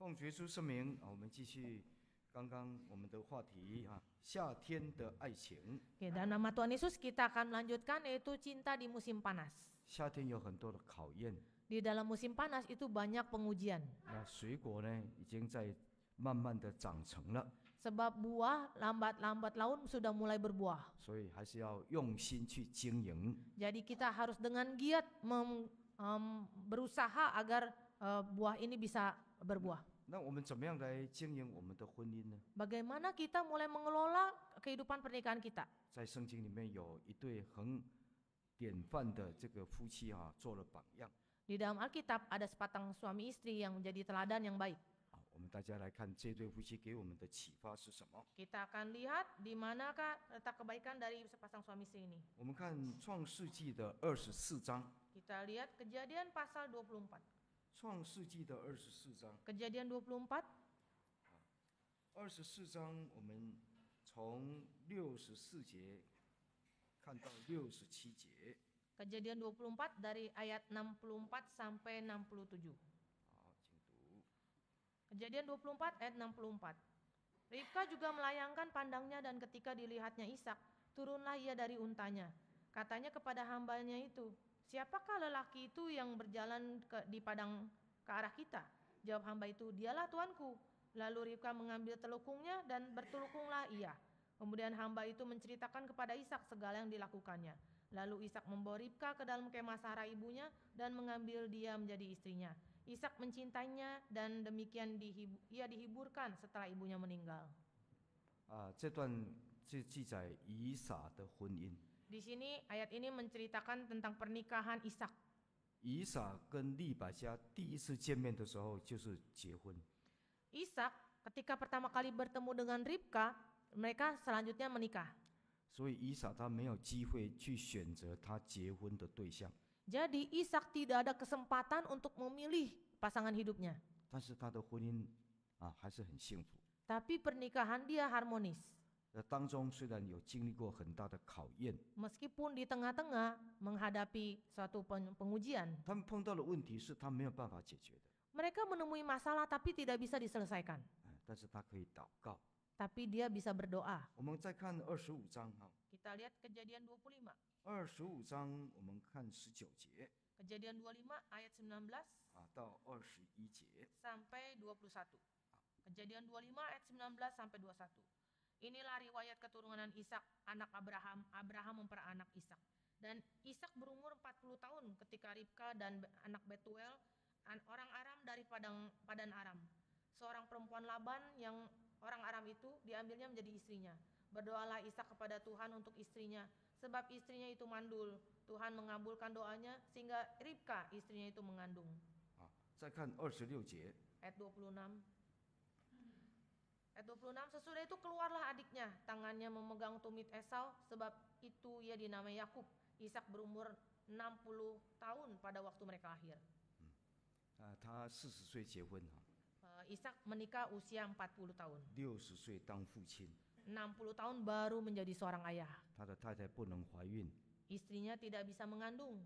奉主耶稣圣名我们继续刚刚我们的话题夏天的爱情。 Oke, dalam nama Tuhan Yesus kita akan melanjutkan yaitu cinta di musim panas. 夏天有很多的考验， Di dalam musim panas itu banyak pengujian. 那水果呢已经在慢慢的长成了， Sebab buah lambat-lambat laun sudah mulai berbuah. 所以还是要用心去经营。 Jadi kita harus dengan giat berusaha agar buah ini bisa berbuah. 那我们怎么样来经营我们的婚姻呢？ Bagaimana kita mulai mengelola kehidupan pernikahan kita? 在圣经里面有一对很典范的这个夫妻做了榜样。 Di dalam Alkitab ada sepasang suami istri yang menjadi teladan yang baik. 我们大家来看这对夫妻给我们的启发是什么？ Kita akan lihat di manakah letak kebaikan dari sepasang suami istri ini. 我们看创世纪的24章。 Kita lihat Kejadian pasal 24. 创世纪的24章。 Kejadian 24. 24章我们从64节看到67节。 Kejadian 24 dari ayat 64 sampai 67. 好，请读。 Kejadian 24 ayat 64. Ribka juga melayangkan pandangnya dan ketika dilihatnya Ishak, turunlah ia dari untanya. Katanya kepada hambanya itu, siapakah lelaki itu yang berjalan di padang ke arah kita? Jawab hamba itu, dialah tuanku. Lalu Ribka mengambil telukungnya dan bertelukunglah ia. Kemudian hamba itu menceritakan kepada Ishak segala yang dilakukannya. Lalu Ishak membawa Ribka ke dalam kemah Sara ibunya dan mengambil dia menjadi istrinya. Ishak mencintainya dan demikian ia dihiburkan setelah ibunya meninggal. 这段是记载以撒的婚姻。 Di sini ayat ini menceritakan tentang pernikahan Ishak. 以撒跟利百加第一次见面的时候就是结婚。 Ishak ketika pertama kali bertemu dengan Ribka, mereka selanjutnya menikah. 所以以撒他没有机会去选择他结婚的对象， Jadi Ishak tidak ada kesempatan untuk memilih pasangan hidupnya. 但是他的婚姻还是很幸福。 Tapi pernikahan dia harmonis. 当中虽然有经历过很大的考验， Meskipun di tengah-tengah menghadapi suatu pengujian. 他们碰到的问题是他没有办法解决的， Mereka menemui masalah tapi tidak bisa diselesaikan. 但是他可以祷告。 Tapi dia bisa berdoa. 我们再看25章 Kita lihat Kejadian 25. 25章我们看19节 Kejadian 25 ayat 19到21节。 sampai 21. Kejadian 25 ayat 19 sampai 21. Inilah riwayat keturunan Ishak, anak Abraham. Abraham memperanak Ishak. Dan Ishak berumur 40 tahun ketika Ribka dan anak Betuel, orang Aram dari Padan Aram. Seorang perempuan Laban yang orang Aram itu diambilnya menjadi istrinya. Berdoalah Ishak kepada Tuhan untuk istrinya, sebab istrinya itu mandul. Tuhan mengabulkan doanya sehingga Ribka istrinya itu mengandung. 再看26节。 Ayat 26. Ayat 26, sesudah itu keluarlah adiknya, tangannya memegang tumit Esau, sebab itu ia dinamai Yakub. Ishak berumur 60 tahun pada waktu mereka lahir. 他40岁结婚 Ishak menikah usia 40 tahun. 60岁当父亲， 60 tahun baru menjadi seorang ayah. 他的太太不能怀孕 Istrinya tidak bisa mengandung.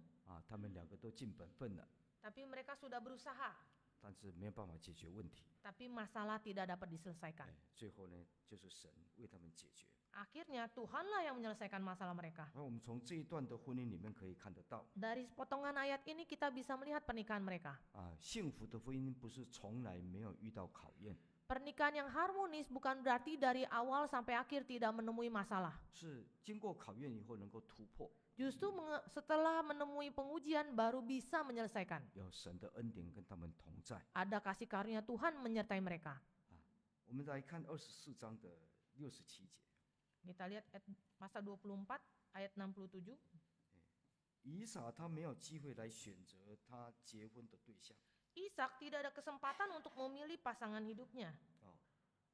他们两个都尽本分了， Tapi mereka sudah berusaha. 但是没有办法解决问题。 Tapi masalah tidak dapat diselesaikan. 最后呢，就是神为他们解决。 Akhirnya Tuhanlah yang menyelesaikan masalah mereka. 那我们从这一段的婚姻里面可以看得到， Dari potongan ayat ini kita bisa melihat pernikahan mereka. 幸福的婚姻不是从来没有遇到考验， Pernikahan yang harmonis bukan berarti dari awal sampai akhir tidak menemui masalah. 是经过考验以后能够突破， Justru setelah menemui pengujian baru bisa menyelesaikan. 有神的恩典跟他们同在。 Ada kasih karunia Tuhan menyertai mereka. 我们来看24章的67节。 Kita lihat pasal 24 ayat 67. 以撒他没有机会来选择他结婚的对象， Ishak tidak ada kesempatan untuk memilih pasangan hidupnya.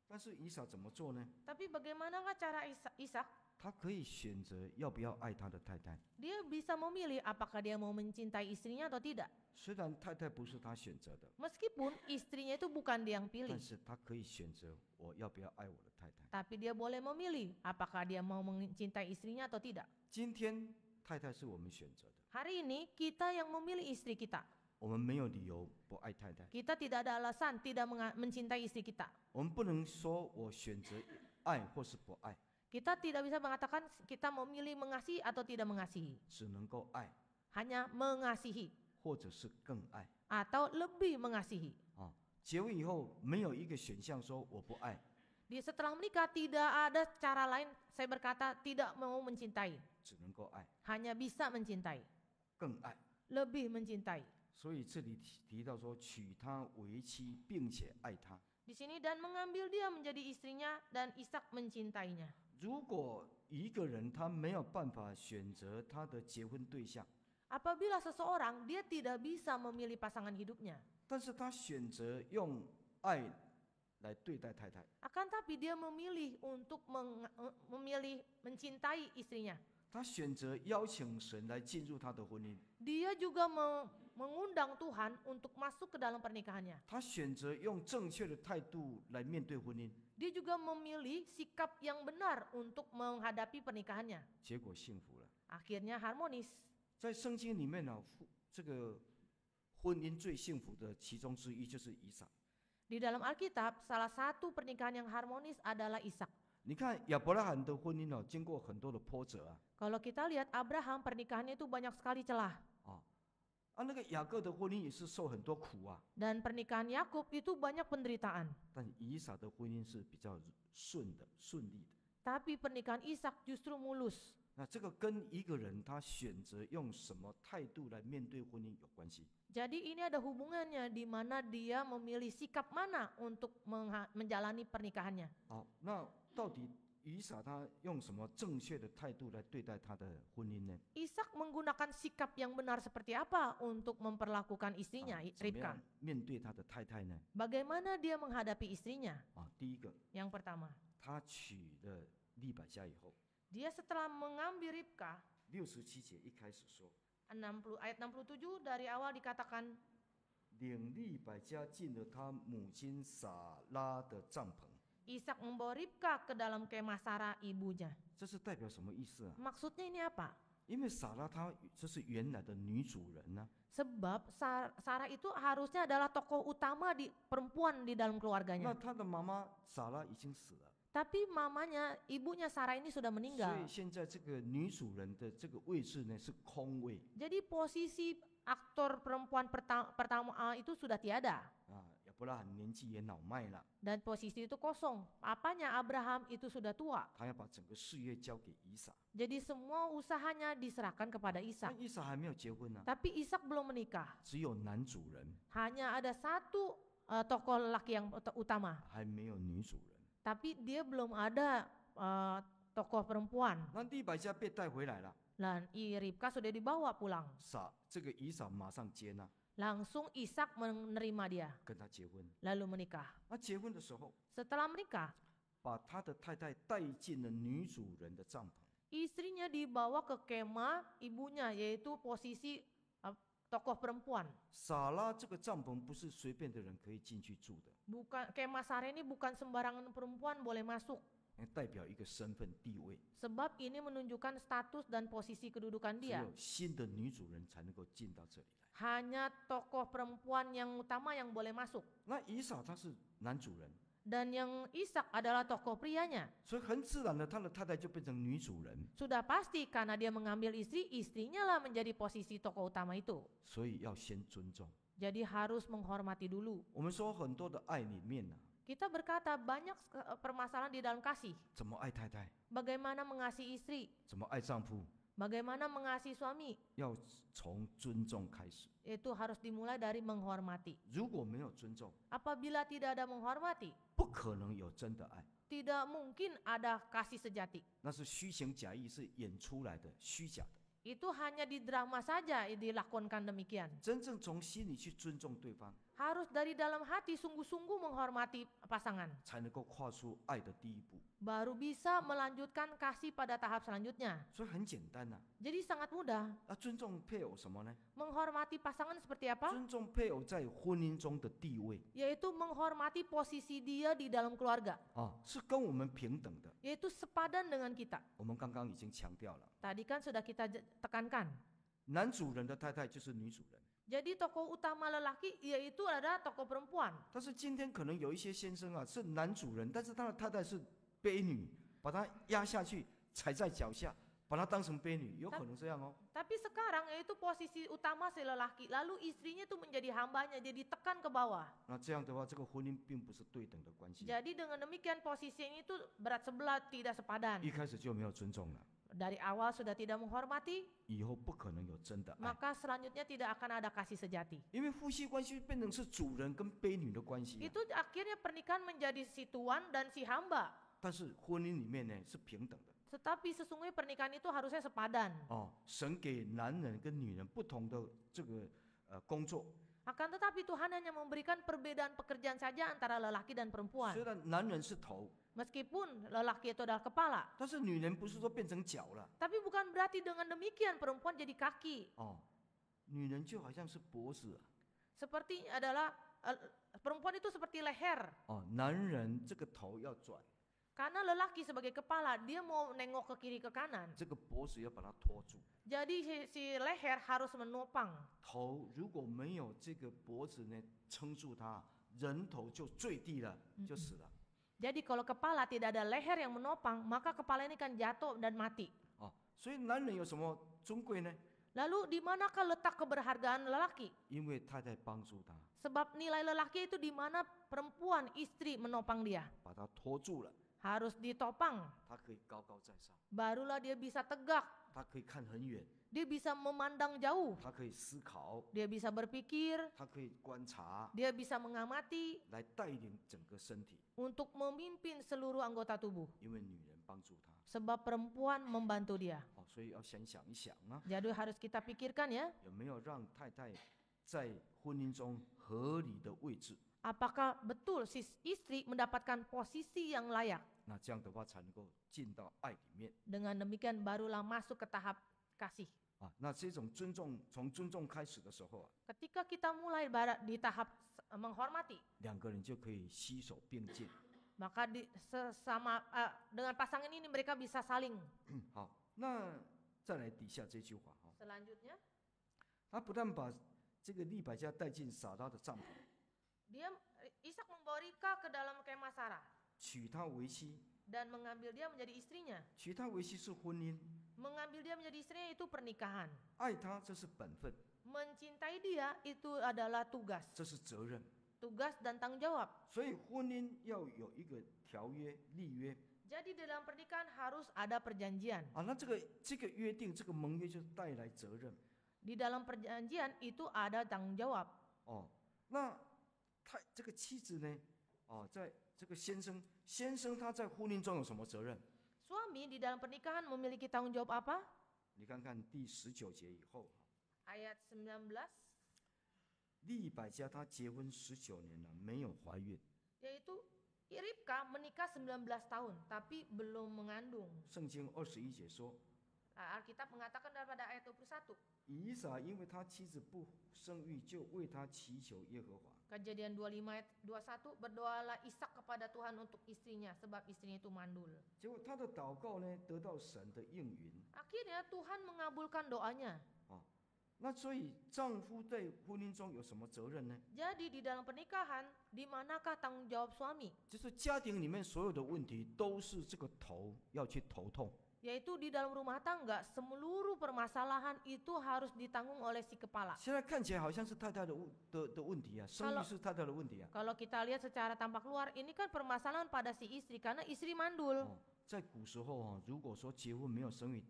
但是以撒怎么做呢？ Tapi bagaimanakah cara Ishak? 他可以选择要不要爱他的太太， Dia bisa memilih apakah dia mau mencintai istrinya atau tidak. 虽然太太不是他选择的， Meskipun istrinya itu bukan dia yang 但 pilih. 是他可以选择我要不要爱我的太太。 Tapi dia boleh memilih apakah dia mau mencintai istrinya atau tidak. 今天太太是我们选择的， Hari ini kita yang memilih istri kita. 我们没有理由不爱太太， Kita tidak ada alasan tidak mencintai istri kita. 我们不能说我选择爱或是不爱， Kita tidak bisa mengatakan kita memilih mengasihi atau tidak mengasihi. 只能够爱 Hanya mengasihi 或者是更爱 atau lebih mengasihi. 啊。结婚以后没有一个选项说我不爱， Setelah menikah tidak ada cara lain saya berkata tidak mau mencintai. 只能够爱 Hanya bisa mencintai, 更爱。 lebih mencintai. 所以这里提到说娶她为妻，并且爱她。 Di sini dan mengambil dia menjadi istrinya dan Ishak mencintainya. 如果一个人他没有办法选择他的结婚对象， Apabila seseorang dia tidak bisa memilih pasangan hidupnya, 但是他选择用爱来对待太太， akan tapi dia memilih untuk memilih mencintai istrinya. 他选择邀请神来进入他的婚姻， Dia juga mengundang Tuhan untuk masuk ke dalam pernikahannya. 他选择用正确的态度来面对婚姻， Dia juga memilih sikap yang benar untuk menghadapi pernikahannya. 结果幸福了。 Akhirnya harmonis. 在圣经里面呢，这个婚姻最幸福的其中之一就是以撒。 Di dalam Alkitab, salah satu pernikahan yang harmonis adalah Ishak. 你看亚伯拉罕的婚姻经过很多的波折啊， Kalau kita lihat Abraham, pernikahannya itu banyak sekali celah. 那个雅各的婚姻也是受很多苦啊， Dan pernikahan Yakub itu banyak penderitaan. 但以撒的婚姻是比较顺利的。 Tapi pernikahan Ishak justru mulus. 那这个跟一个人他选择用什么态度来面对婚姻有关系。 Jadi ini ada hubungannya di mana dia memilih sikap mana untuk menjalani pernikahannya. 好，那到底以撒他用什么正确的态度来对待他的婚姻呢？ Ishak menggunakan sikap yang benar seperti apa untuk memperlakukan istrinya, 怎么 Ribka? 样面对他的太太呢？ Bagaimana dia menghadapi istrinya? 第一个， Yang pertama, 他娶了利百加以后， dia setelah mengambil Ribka, 67节一开始说， ayat 67 dari awal dikatakan, 领利百加进了他母亲撒拉的帐篷。 Ishak membawa Ribka ke dalam kemah Sarah ibunya. 这是代表什么意思啊？ Maksudnya ini apa? 因为撒拉她这是原来的女主人呢、 Sebab Sarah itu harusnya adalah tokoh utama di perempuan di dalam 那 keluarganya. 她的妈妈撒拉已经死了， Tapi mamanya, ibunya Sarah ini sudah 所 meninggal. 以现在这个女主人的这个位置呢是空位 Jadi posisi aktor perempuan pertama itu sudah tiada. 啊。亚伯拉罕年纪也老迈了， Dan posisi itu kosong. Apanya Abraham itu sudah tua. 他要把整个事业交给以撒。 Jadi semua usahanya diserahkan kepada 那 Ishak. 以撒还没有结婚呢、 Tapi Ishak belum menikah. 只有男主人， Hanya ada satu tokoh lelaki yang utama. 还没有女主人。 Tapi dia belum ada tokoh perempuan. 那利百加被带回来了， Dan Ribka sudah dibawa pulang. 这个以撒马上接纳， Langsung Ishak menerima dia. 跟他结婚。 Lalu menikah. 那结婚的时候， Setelah menikah, 把他的太太带进了女主人的帐篷。 istrinya dibawa ke kemah ibunya, yaitu posisi tokoh perempuan. 撒拉这个帐篷不是随便的人可以进去住的， Bukan kemah Sarah ini bukan sembarangan perempuan boleh masuk. 代表一个身份地位， Sebab ini menunjukkan status dan posisi kedudukan 只 dia. 有新的女主人才能够进到这里来。 Hanya tokoh perempuan yang utama yang boleh masuk. 那以撒他是男主人， Dan yang Ishak adalah tokoh prianya. 所以很自然的，他的太太就变成女主人， Sudah pasti karena dia mengambil istri, istrinya lah menjadi posisi tokoh utama itu. 所以要先尊重。 Jadi harus menghormati dulu. 我们说很多的爱里面呢、 Kita berkata banyak permasalahan di dalam kasih. 怎么爱太太， Bagaimana mengasihi istri, 怎么爱丈夫， bagaimana mengasihi suami, 要从尊重开始。 itu harus dimulai dari menghormati. 如果没有尊重， Apabila tidak ada menghormati, 不可能有真的爱， tidak mungkin ada kasih sejati. 那是虚情假意，是演出来的，虚假的。 Itu hanya di drama saja dilakukan demikian. 真正从心里去尊重对方， Harus dari dalam hati sungguh-sungguh menghormati pasangan. 才能够跨出爱的第一步。 Baru bisa melanjutkan kasih pada tahap selanjutnya. 所以很简单呐、 Jadi sangat mudah. 尊重配偶什么呢？ Menghormati pasangan seperti apa? 尊重配偶在婚姻中的地位 Yaitu menghormati posisi dia di dalam keluarga. 是跟我们平等的。 Yaitu sepadan dengan kita. 我们刚刚已经强调了， Tadi kan sudah kita tekankan. 男主人的太太就是女主人， Jadi tokoh utama lelaki yaitu ada tokoh perempuan. 但是今天可能有一些先生啊是男主人，但是他的太太是卑女，把他压下去，踩在脚下，把他当成卑女，有可能这样哦。 Tapi sekarang yaitu posisi utama si lelaki, lalu istrinya itu menjadi hambanya, dia ditekan ke bawah. 那这样的话，这个婚姻并不是对等的关系， Jadi dengan demikian posisinya itu berat sebelah, tidak sepadan. 一开始就没有尊重了， Dari awal sudah tidak menghormati, 以后不可能有真的爱， maka selanjutnya tidak akan ada kasih sejati. 因为夫妻关系变成是主人跟卑女的关系啊、 Itu akhirnya pernikahan menjadi si tuan dan si hamba. 但是婚姻里面呢是平等的 Tetapi sesungguhnya pernikahan itu harusnya sepadan. 哦。神给男人跟女人不同的这个工作， Akan tetapi Tuhan hanya memberikan perbedaan pekerjaan saja antara lelaki dan perempuan. 虽然男人是头， Meskipun lelaki itu adalah kepala, 但是女人不是说变成脚了 tapi bukan berarti dengan demikian perempuan jadi kaki. 哦，女人就好像是脖子啊 Seperti adalah perempuan itu seperti leher. 哦，男人这个头要转， Karena lelaki sebagai kepala, dia mau nengok ke kiri ke kanan. 这个脖子要把它托住。 Jadi si leher harus menopang. 头如果没有这个脖子呢撑住它，人头就坠地了，就死了。 Jadi kalau kepala tidak ada leher yang menopang, maka kepala ini kan jatuh dan mati. 哦，所以男人有什么尊贵呢？ Lalu di manakah letak keberhargaan lelaki? 因为太太帮助他， Sebab nilai lelaki itu di mana perempuan, istri menopang dia. 把他托住了， Harus ditopang. 他可以高高在上， Barulah dia bisa tegak. 他可以看很远， Dia bisa memandang jauh. 他可以思考， Dia bisa berpikir. 他可以观察， Dia bisa mengamati 来带领整个身体。 untuk memimpin seluruh anggota tubuh. 因为女人帮助他， Sebab perempuan membantu dia. 哦，所以要先想一想啊， Jadi harus kita pikirkan ya. 有没有让太太在婚姻中合理的位置？ Apakah betul si istri mendapatkan posisi yang layak? 那这样的话才能够进到爱里面 Dengan demikian barulah masuk ke tahap kasih. 啊。那这种尊重，从尊重开始的时候啊， Ketika kita mulai di tahap menghormati, 两个人就可以携手并进。 maka dengan pasangan ini mereka bisa saling. 好，那再来底下这句话哈， Selanjutnya, 他不但把这个利百加带进撒拉的帐篷， Ishak membawa Ribka ke dalam kemah Sarah 娶她为妻， dan mengambil dia menjadi istrinya. 娶她为妻是婚姻， Mengambil dia menjadi istrinya itu pernikahan. 爱她这是本分， Mencintai dia itu adalah tugas. 这是责任。 Tugas dan tanggung jawab. 所以婚姻要有一个条约、立约 Jadi di dalam pernikahan harus ada perjanjian. 啊。那这个约定、这个盟约就带来责任 Di dalam perjanjian itu ada tanggung jawab. 哦。那这个妻子呢？哦，在这个先生他在婚姻中有什么责任？ Suami di dalam pernikahan memiliki tanggung jawab apa? 你看看第19节以后， Ayat 19, 利百加她结婚19年了，没有怀孕。 yaitu Ribka menikah 19 tahun tapi belum mengandung. 圣经21节说， Alkitab mengatakan daripada ayat 21. 以撒因为他妻子不生育，就为他祈求耶和华。 Kejadian 25 ayat 21, berdoalah Ishak kepada Tuhan untuk istrinya sebab istrinya itu mandul. 结果他的祷告呢，得到神的应允 Akhirnya Tuhan mengabulkan doanya. 啊。那所以丈夫在婚姻中有什么责任呢？ Jadi di dalam pernikahan, di manakah tanggung jawab suami? 就是家庭里面所有的问题都是这个头要去头痛。 Yaitu di dalam rumah tangga, seluruh permasalahan itu harus ditanggung oleh si kepala. 现在看起来好像是太太的问题啊，生育是太太的问题啊。 Kalau kita lihat secara tampak luar, ini kan permasalahan pada si istri karena istri mandul. 哦，在古时候啊，如果说结婚没有生育，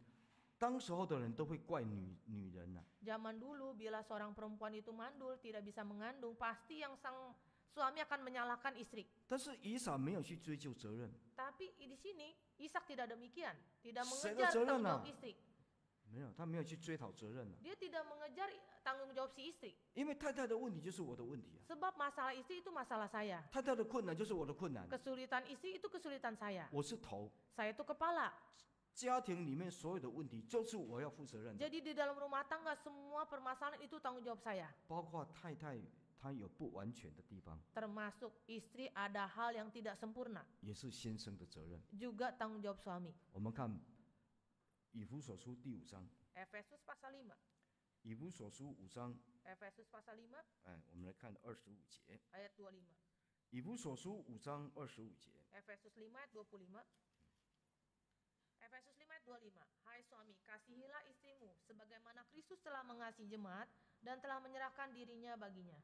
当时候的人都会怪女人呐、 Zaman dulu bila seorang perempuan itu mandul, tidak bisa mengandung, pasti yang sang suami akan menyalahkan istri. 但是以撒没有去追究责任， Tapi di sini Ishak tidak demikian, tidak Saya mengejar ada tanggung jalan, jawab istri. 没有，他没有去追讨责任啊。 Dia tidak mengejar tanggung jawab si istri. 因为太太的问题就是我的问题啊， Sebab masalah istri itu masalah saya. 太太的困难就是我的困难， Kesulitan istri itu kesulitan saya. 我是头， Saya itu kepala. 家庭里面所有的问题就是我要负责任的， Jadi di dalam rumah tangga semua permasalahan itu tanggung jawab saya. 包括太太她有不完全的地方， Termasuk istri ada hal yang tidak sempurna. 也是先生的责任。 Juga tanggung jawab suami. 我们看以弗所书第5章， Efesus pasal 5. 以弗所书5章 Efesus pasal 5我们来看25节， ayat 25. 以弗所书5章25节， Efesus 5 ayat 25. Efesus 5 ayat 25. Hai suami, kasihilah istrimu sebagaimana Kristus telah mengasihi jemaat dan telah menyerahkan dirinya baginya.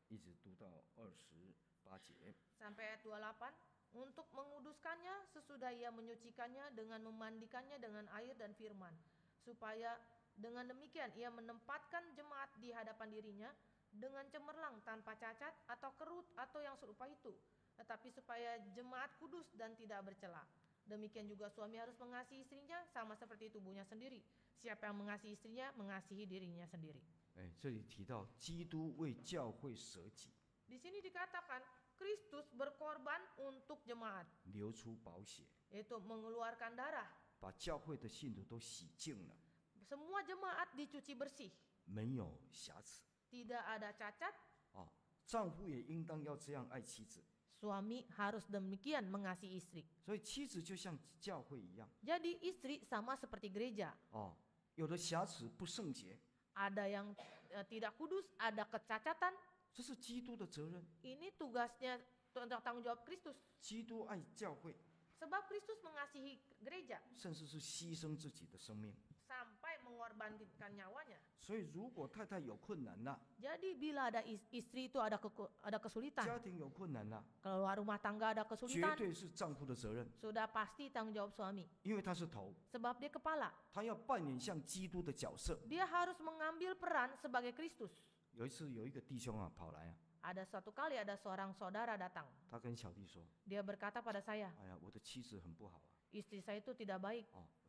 一直读到28节， Sampai ayat 28. Untuk menguduskannya sesudah ia menyucikannya dengan memandikannya dengan air dan firman, supaya dengan demikian ia menempatkan jemaat di hadapan dirinya dengan cemerlang tanpa cacat atau kerut atau yang serupa itu, tetapi supaya jemaat kudus dan tidak bercela. Demikian juga suami harus mengasihi istrinya sama seperti tubuhnya sendiri. Siapa yang mengasihi istrinya mengasihi dirinya sendiri. 这里提到基督为教会舍己， Di sini dikatakan Kristus berkorban untuk jemaat, 流出宝血， yaitu mengeluarkan darah. 把教会的信徒都洗净了， Semua jemaat dicuci bersih, 没有瑕疵。 tidak ada cacat. 丈夫也应当要这样爱妻子， Suami harus demikian mengasihi istri. 所以妻子就像教会一样， Jadi istri sama seperti gereja. 有的瑕疵不圣洁， Ada yang tidak kudus, ada kecacatan. 这是基督的责任。 Ini tugasnya tanggung jawab Kristus. 基督爱教会， Sebab Kristus mengasihi gereja 甚至是牺牲自己的生命。 sampai mengorbankan nyawanya. 所以，如果太太有困难了， Jadi bila ada istri itu ada kesulitan, 家庭有困难了， keluar rumah tangga ada 绝 kesulitan, 对是丈夫的责任， sudah pasti tanggung jawab suami. 因为他是头， Sebab dia kepala. 他要扮演像基督的角色。 Dia harus mengambil peran sebagai Kristus. 有一次，有一个弟兄跑来Ada suatu kali ada seorang saudara datang. 他跟小弟说 Dia berkata pada saya, ：“哎呀，我的妻子很不好 istri saya itu tidak baik.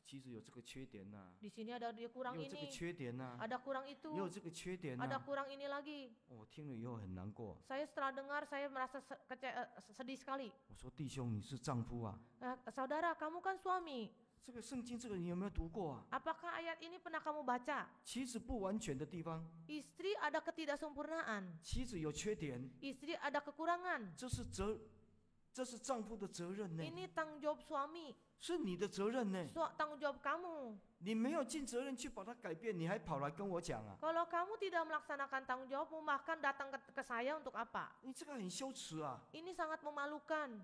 妻子有这个缺点呐、 Di sini ada dia kurang 也有这个 ini, 缺点呐、 ada kurang itu, 也有这个缺点呐、 ada kurang ini lagi. 我听了以后很难过。 Saya setelah dengar saya merasa sedih sekali. 我说：“弟兄，你是丈夫啊， Saudara, kamu kan suami. 这个圣经这个你有没有读过啊？ Apakah ayat ini pernah kamu baca? 妻子不完全的地方， Istri ada ketidaksempurnaan, 妻子有缺点， istri ada kekurangan. 这是丈夫的责任呢， Ini tanggung jawab suami, 是你的责任呢。 tanggung jawab kamu. 你没有尽责任去把它改变，你还跑来跟我讲啊？ Kalau kamu tidak melaksanakan tanggung jawabmu, bahkan datang ke saya untuk apa? 你这个很羞耻啊！ Ini sangat memalukan.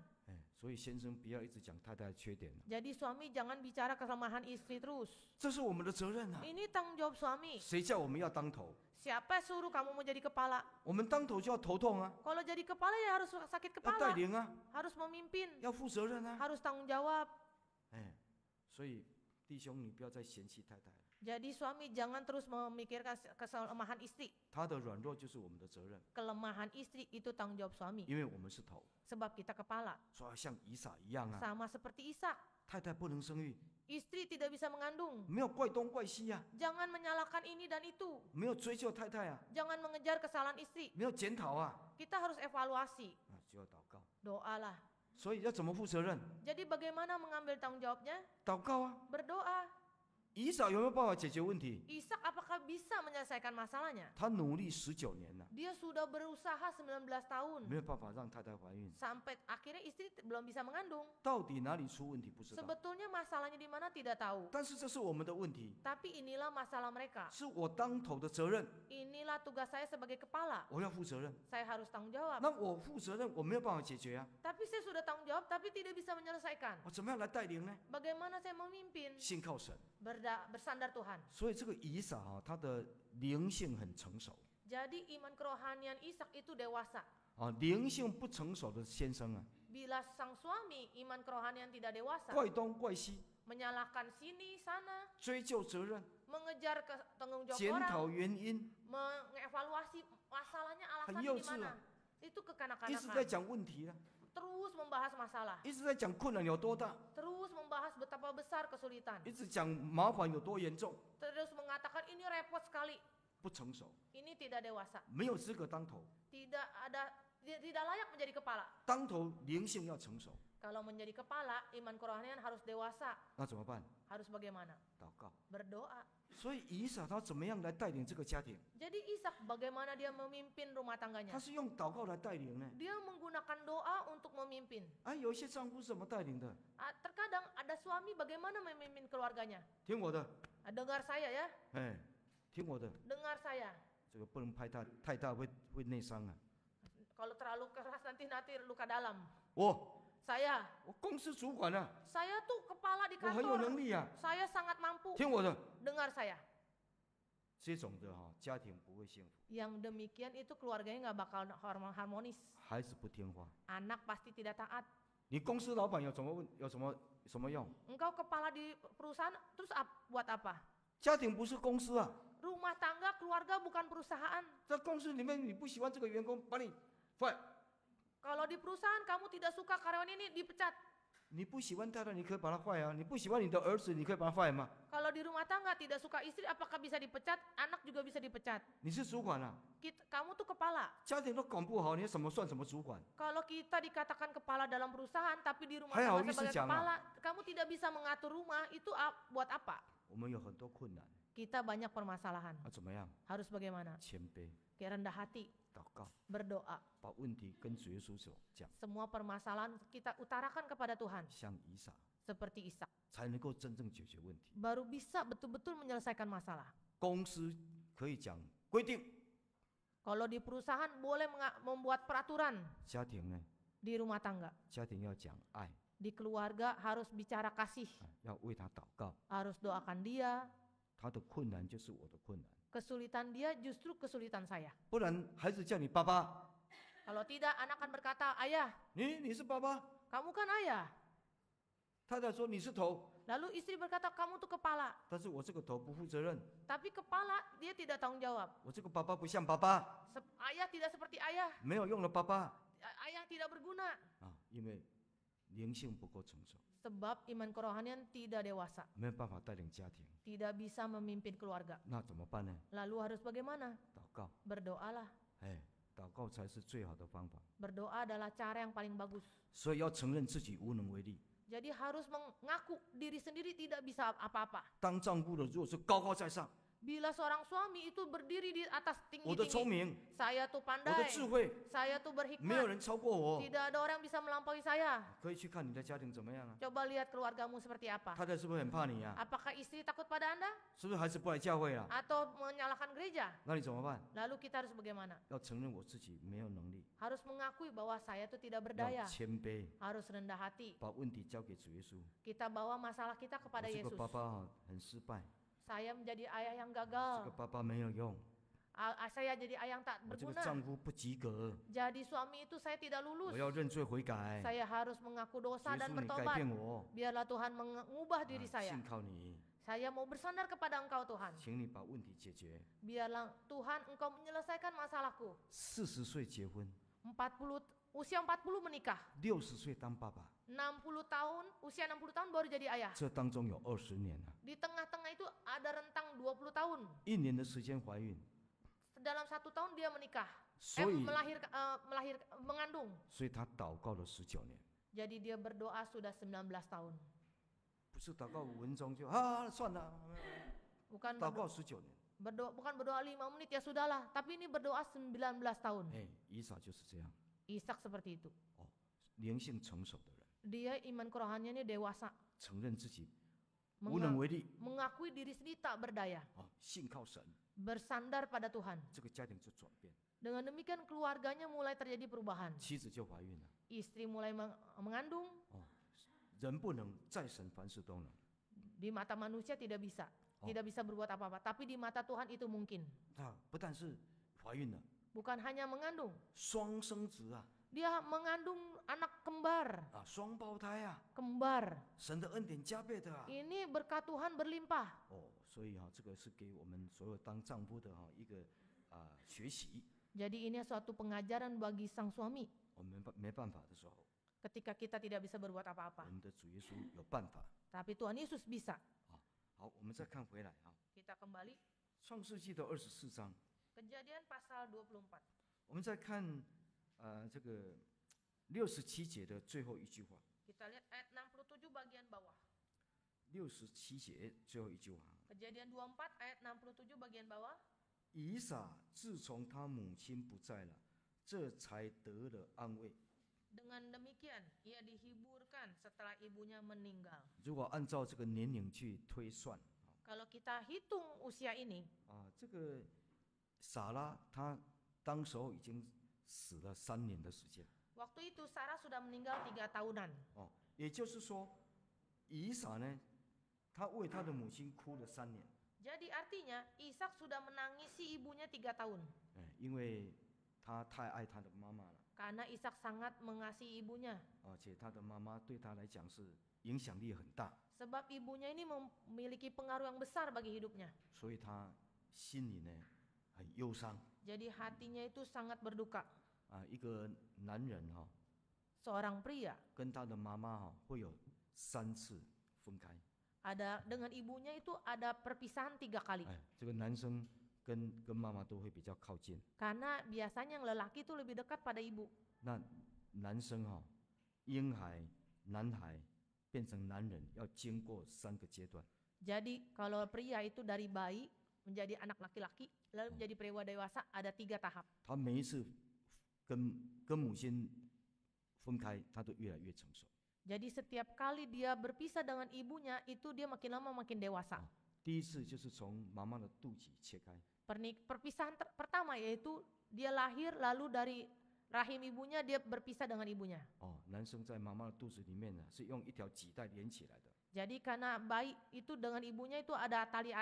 所以先生不要一直讲太太的缺点， Jadi suami jangan bicara kelemahan istri terus. 这是我们的责任啊！ Ini tanggung jawab suami. 谁叫我们要当头？ Siapa suruh kamu mau jadi kepala? 我们当头就要头痛啊， Kalau jadi kepala ya harus sakit 要带 kepala, 领啊， harus memimpin, 要负责任啊。 harus tanggung jawab. 所以弟兄，你不要再嫌弃太太了， Jadi suami jangan terus memikirkan kelemahan istri. 她的软弱就是我们的责任， Kelemahan istri itu tanggung jawab suami. 因为我们是头。 Sebab kita kepala. 说要像以撒一样啊， Sama seperti Ishak. 太太不能生育， Istri tidak bisa mengandung. 没有怪东怪西啊， Jangan menyalahkan ini dan itu. 没有追究太太啊， Jangan mengejar kesalahan istri. 没有检讨啊， Kita harus evaluasi. 就要祷告。 Doalah. 所以要怎么负责任？ Jadi bagaimana mengambil tanggung jawabnya? 祷告啊。 Berdoa. 以撒有没有办法解决问题？ Ishak apakah bisa menyelesaikan masalahnya? 他努力19年了， Dia sudah berusaha 19 tahun. 没有办法让太太怀孕。 Sampai akhirnya istri belum bisa mengandung. 到底哪里出问题不知道， Sebetulnya masalahnya di mana tidak tahu. 但是这是我们的问题， Tapi inilah masalah mereka. 是我当头的责任， Inilah tugas saya sebagai kepala. 我要负责任。 Saya harus tanggung jawab. 那我负责任，我没有办法解决啊， Tapi saya sudah tanggung jawab tapi tidak bisa menyelesaikan. 我怎么样来带领呢？ Bagaimana saya memimpin? 信靠神。 Bersandar Tuhan. 所以这个以撒他的灵性很成熟 Jadi iman kerohanian Ishak itu dewasa. 灵性不成熟的先生啊， Bila sang suami iman kerohanian tidak dewasa, 怪东怪西， menyalahkan sini sana, 追究责任， mengejar tanggung jawab 检 orang, 讨原因， mengevaluasi masalahnya很 alasannya 幼 di 稚 mana. 啊， Itu 一直在 kekanak-kanakan. 讲问题了， Terus membahas masalah, 一直在讲困难有多大， terus membahas betapa besar kesulitan, 一直讲麻烦有多严重， terus mengatakan ini repot sekali. 不成熟， Ini tidak dewasa, 没有资格当头。 tidak layak menjadi kepala. 当头灵性要成熟， Kalau menjadi kepala, iman kerohanian harus dewasa. 那怎么办？ Harus bagaimana? 祷告。 Berdoa. 所以以撒他怎么样来带领这个家庭？ Jadi Ishak bagaimana dia memimpin rumah 他 tangganya? 是用祷告来带领呢。 Dia menggunakan doa untuk memimpin. 有一些丈夫是怎么带领的？ Terkadang ada suami bagaimana memimpin keluarganya. 听我的， Dengar saya ya, 听我的。 dengar saya. 这个不能拍太大会内伤啊。 Kalau terlalu keras nanti luka dalam. 我 Saya 公司主管啊， saya tuh kepala di 我很有 kantor. 能力啊， Saya sangat mampu. 听我的。 Dengar saya. 这种的家庭不会幸福， Yang demikian itu keluarganya nggak bakal harmonis. 孩子不听话。 Anak pasti tidak taat. 你公司老板有什么用？ Engkau kepala di perusahaan terus buat apa? 家庭不是公司啊， Rumah tangga keluarga bukan perusahaan. 在公司里面你不喜欢这个员工，把你 fire。 Kalau di perusahaan kamu tidak suka karyawan ini dipecat. 你不喜欢他的，你可以把他 fire 啊。你不喜欢你的儿子，你可以把他 fire 吗？ Kalau di rumah tangga tidak suka istri, apakah bisa dipecat? Anak juga bisa dipecat. 你是主管啊， Kamu tuh kepala. 家庭都管不好，你什么算什么主管？ Kalau kita dikatakan kepala dalam perusahaan, tapi di rumah Hai, tangga hao sebagai isi jangan. kepala, kamu tidak bisa mengatur rumah, itu buat apa? 我们有很多困难， Kita banyak permasalahan. 怎么样？ Harus bagaimana? 谦卑， Kayak rendah hati, 祷告， berdoa. 把问题跟主耶稣讲， Semua permasalahan kita utarakan kepada Tuhan, 像以撒， seperti Ishak. 才能够真正解决问题。 Baru bisa betul-betul menyelesaikan masalah. 公司可以讲规定， Kalau di perusahaan boleh membuat peraturan, 家庭呢？ di rumah tangga. 家庭要讲爱， Di keluarga harus bicara kasih, 要为他祷告。 harus doakan dia. 他的困难就是我的困难， Kesulitan dia justru kesulitan saya. 不然孩子叫你爸爸， Kalau tidak, anak akan berkata, ayah, 你是爸爸， kamu kan ayah. 太太说你是头， Lalu istri berkata, kamu tuh kepala. 但是我这个头不负责任， Tapi kepala, dia tidak tanggung jawab. 我这个爸爸不像爸爸， Ayah tidak seperti ayah. 没有用的爸爸 Ayah tidak berguna. 啊，因为灵性不够成熟， Sebab iman kerohanian tidak dewasa. 没有办法带领家庭， Tidak bisa memimpin keluarga. 那怎么办呢？ Lalu harus bagaimana? 祷告， Berdoalah. 哎，祷告才是最好的方法， Berdoa adalah cara yang paling bagus. 所以要承认自己无能为力。 Jadi harus mengaku diri sendiri tidak bisa apa-apa. 当丈夫的如果是高高在上， Bila seorang suami itu berdiri di atas 我的聪 tinggi-tinggi, 明， saya tuh 我的 pandai, 智慧， saya tuh 没有 berhikmat, 人超过我。 tidak ada orang yang bisa melampaui saya. 可以去看你的家庭怎么样啊？ Coba lihat keluargamu seperti apa. 太太是不是很怕你啊？ Apakah istri takut pada Anda? 是不是孩子不来教会啊？ Atau menyalahkan gereja? 那你怎么办？ Lalu kita harus bagaimana? 要承认我自己没有能力， Harus mengakui bahwa saya tuh tidak 要 berdaya. 谦卑， Harus rendah hati. 把问题交给主耶稣。 Kita bawa masalah kita 我 kepada 这个 Yesus. 爸爸很失败， Saya menjadi ayah yang 这 gagal. 个爸爸没有用， Saya jadi ayah yang tak 我这个 berguna. 丈夫不及格， Jadi suami itu saya tidak 我 lulus. 要认罪悔改。 Saya harus mengaku 耶 dosa 稣，dan 你改 bertobat. 变我， Biarlah Tuhan mengubah diri 啊 saya. 信靠你， Saya mau bersandar kepada Engkau Tuhan. 请你把问题解决。 Biarlah Tuhan Engkau menyelesaikan masalahku. 40岁结婚， Usia 40 menikah. 60岁当爸爸， 60 tahun, usia 60 tahun baru jadi ayah. 这当中有20年了， Di tengah-tengah itu ada rentang 20 tahun. 1年的时间怀孕， Dalam 1 tahun dia menikah. 所以 Mengandung. 所以他祷告了19年， Jadi dia berdoa sudah 19 tahun. 不是祷告5分钟就啊算了， Bukan 祷告19年。 bukan berdoa 5 menit ya sudahlah, tapi ini berdoa 19 tahun. 哎，以撒就是这样， Ishak seperti itu. 灵性成熟的人， Dia iman kerohaniannya dewasa, 承认自己无能为力， mengakui diri sendiri tak berdaya, 信靠神， bersandar pada Tuhan. 这个家庭就转变， Dengan demikian keluarganya mulai terjadi perubahan. 妻子就怀孕了。 Istri mulai mengandung. 人不能，在神凡事都能。 Di mata manusia tidak bisa, tidak bisa berbuat apa-apa, tapi di mata Tuhan itu mungkin. 他不但是怀孕了， Bukan hanya mengandung, 双生子啊， dia mengandung anak kembar, 双胞胎啊， kembar. 神的恩典加倍的啊。 Ini berkat Tuhan berlimpah. 所以这个是给我们所有当丈夫的一个学习。 Jadi ini suatu pengajaran bagi sang suami. 我们没办法的时候， Ketika kita tidak bisa berbuat 我 apa-apa, 们的主耶稣有办法。 tapi Tuhan Yesus bisa. 好，我们再看回来啊， Kita kembali 创世纪的24章， Kejadian pasal 24. 我们再看这个67节的最后一句话。 Kita lihat ayat 67 bagian bawah. 67节最后一句话。 Kejadian 24 ayat 67 bagian bawah. 以撒自从他母亲不在了，这才得了安慰。 Dengan demikian, ia dihiburkan setelah ibunya meninggal. 如果按照这个年龄去推算， Kalau kita hitung usia ini, 这个撒拉她当时候已经死了3年的时间。 Waktu itu Sarah sudah meninggal 3 tahunan. 也就是说，以撒呢，他为他的母亲哭了3年。 Jadi artinya Ishak sudah menangisi ibunya 3 tahun. 因为他太爱他的妈妈了， Karena Ishak sangat mengasihi ibunya. 而且他的妈妈对他来讲是影响力很大， Sebab ibunya ini memiliki pengaruh yang besar bagi hidupnya. 所以他心里呢很忧伤。 Jadi hatinya itu sangat berduka. 一个男人Seorang pria 跟他的妈妈会有3次分开。 dengan ibunya itu ada perpisahan 3 kali. 这个男生跟妈妈都会比较靠近。 Karena biasanya yang lelaki itu lebih dekat pada ibu. 那男生婴孩、男孩变成男人要经过3个阶段。 Jadi kalau pria itu dari bayi menjadi anak laki-laki lalu menjadi pria dewasa ada 3 tahap. 他每一次跟母亲分开，他都越来越成熟。 Jadi setiap kali dia berpisah dengan ibunya itu dia makin lama makin dewasa. 第一次就是从妈妈的肚脐切开， Perpisahan pertama yaitu dia lahir lalu dari rahim ibunya dia berpisah dengan ibunya. 男生在妈妈的肚子里面呢是用一条脐带连起来的， Jadi karena bayi itu dengan ibunya itu ada tali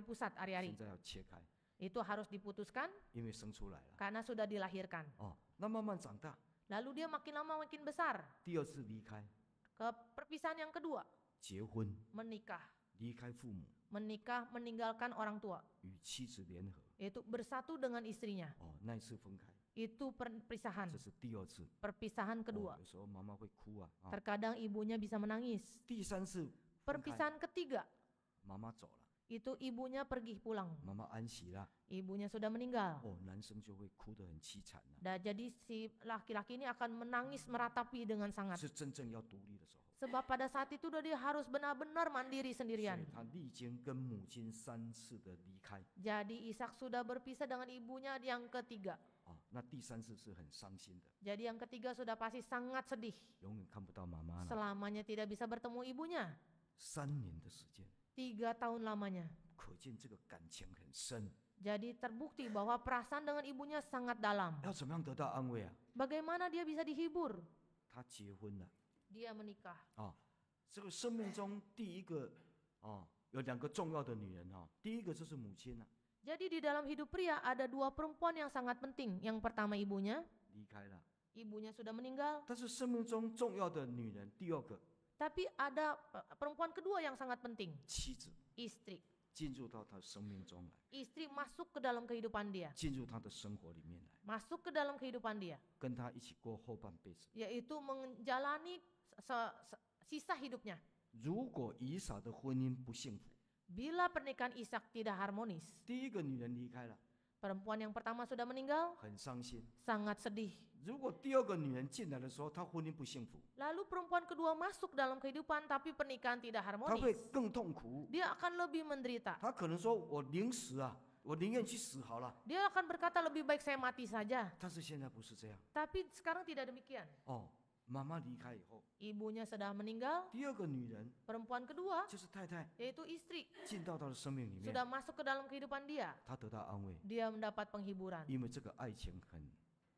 pusat 现 ari-ari. 在要切开， Itu harus diputuskan 因为生出来了。 karena sudah dilahirkan. 那慢慢长大， Lalu dia makin lama makin besar. 第2次离开， Ke perpisahan yang kedua, 结婚， menikah. 离开父母， Menikah meninggalkan orang tua, 与妻子联合。 yaitu bersatu dengan istrinya. 那一次分开， Itu perpisahan, 这是第2次。 perpisahan kedua. 有时候妈妈会哭啊。 Terkadang ibunya bisa menangis. 第3次分开， Perpisahan ketiga, 妈妈走了， itu ibunya pergi pulang. 妈妈安息了， Ibunya sudah meninggal. 男生就会哭得很凄惨了。 Dan jadi si laki-laki ini akan menangis meratapi dengan sangat. 是真正要独立的时候， Sebab pada saat itu dia harus benar-benar mandiri 所 sendirian. 以他历经跟母亲3次的离开。 Jadi Ishak sudah berpisah dengan ibunya yang ketiga. 那第3次是很伤心的， Jadi yang ketiga sudah pasti sangat sedih. 永远看不到妈妈了。 Selamanya tidak bisa bertemu ibunya. 3年的时间， 3 tahun lamanya. 可见这个感情很深。 Jadi terbukti bahwa perasaan dengan ibunya sangat dalam. 要怎么样得到安慰啊？ Bagaimana dia bisa dihibur? 他结婚了 Dia menikah. 这个生命中第一个有2个重要的女人第一个就是母亲啊， Jadi di dalam hidup pria ada 2 perempuan yang sangat penting. Yang pertama ibunya, 离开了。 ibunya sudah meninggal. 但是生命中重要的女人第2个 Tapi ada perempuan kedua yang sangat penting, 妻子 istri. 进入到他生命中来， Istri masuk ke dalam kehidupan dia, 进入他的生活里面来， masuk ke dalam kehidupan dia, 跟他一起过后半辈子。 yaitu menjalani sisa hidupnya. 如果以撒的婚姻不幸福， Bila pernikahan Ishak tidak harmonis, 第一个女人离开了， perempuan yang pertama sudah meninggal, 很伤心。 sangat sedih. 如果第2个女人进来的时候，她婚姻不幸福， Lalu perempuan kedua masuk dalam kehidupan tapi pernikahan tidak 她会 harmonis. 更痛苦。 Dia akan lebih menderita. 她可能说：“我宁死啊，我宁愿去死好了。 Dia akan berkata lebih baik saya mati saja. ”但是现在不是这样。 Tapi sekarang tidak demikian. 妈妈离开以后， Ibunya sudah meninggal, 第2个女人 perempuan kedua 就是太太 yaitu istri 进到她的生命里面， sudah masuk ke dalam kehidupan dia. 她得到安慰， Dia mendapat penghiburan. 因为这个爱情很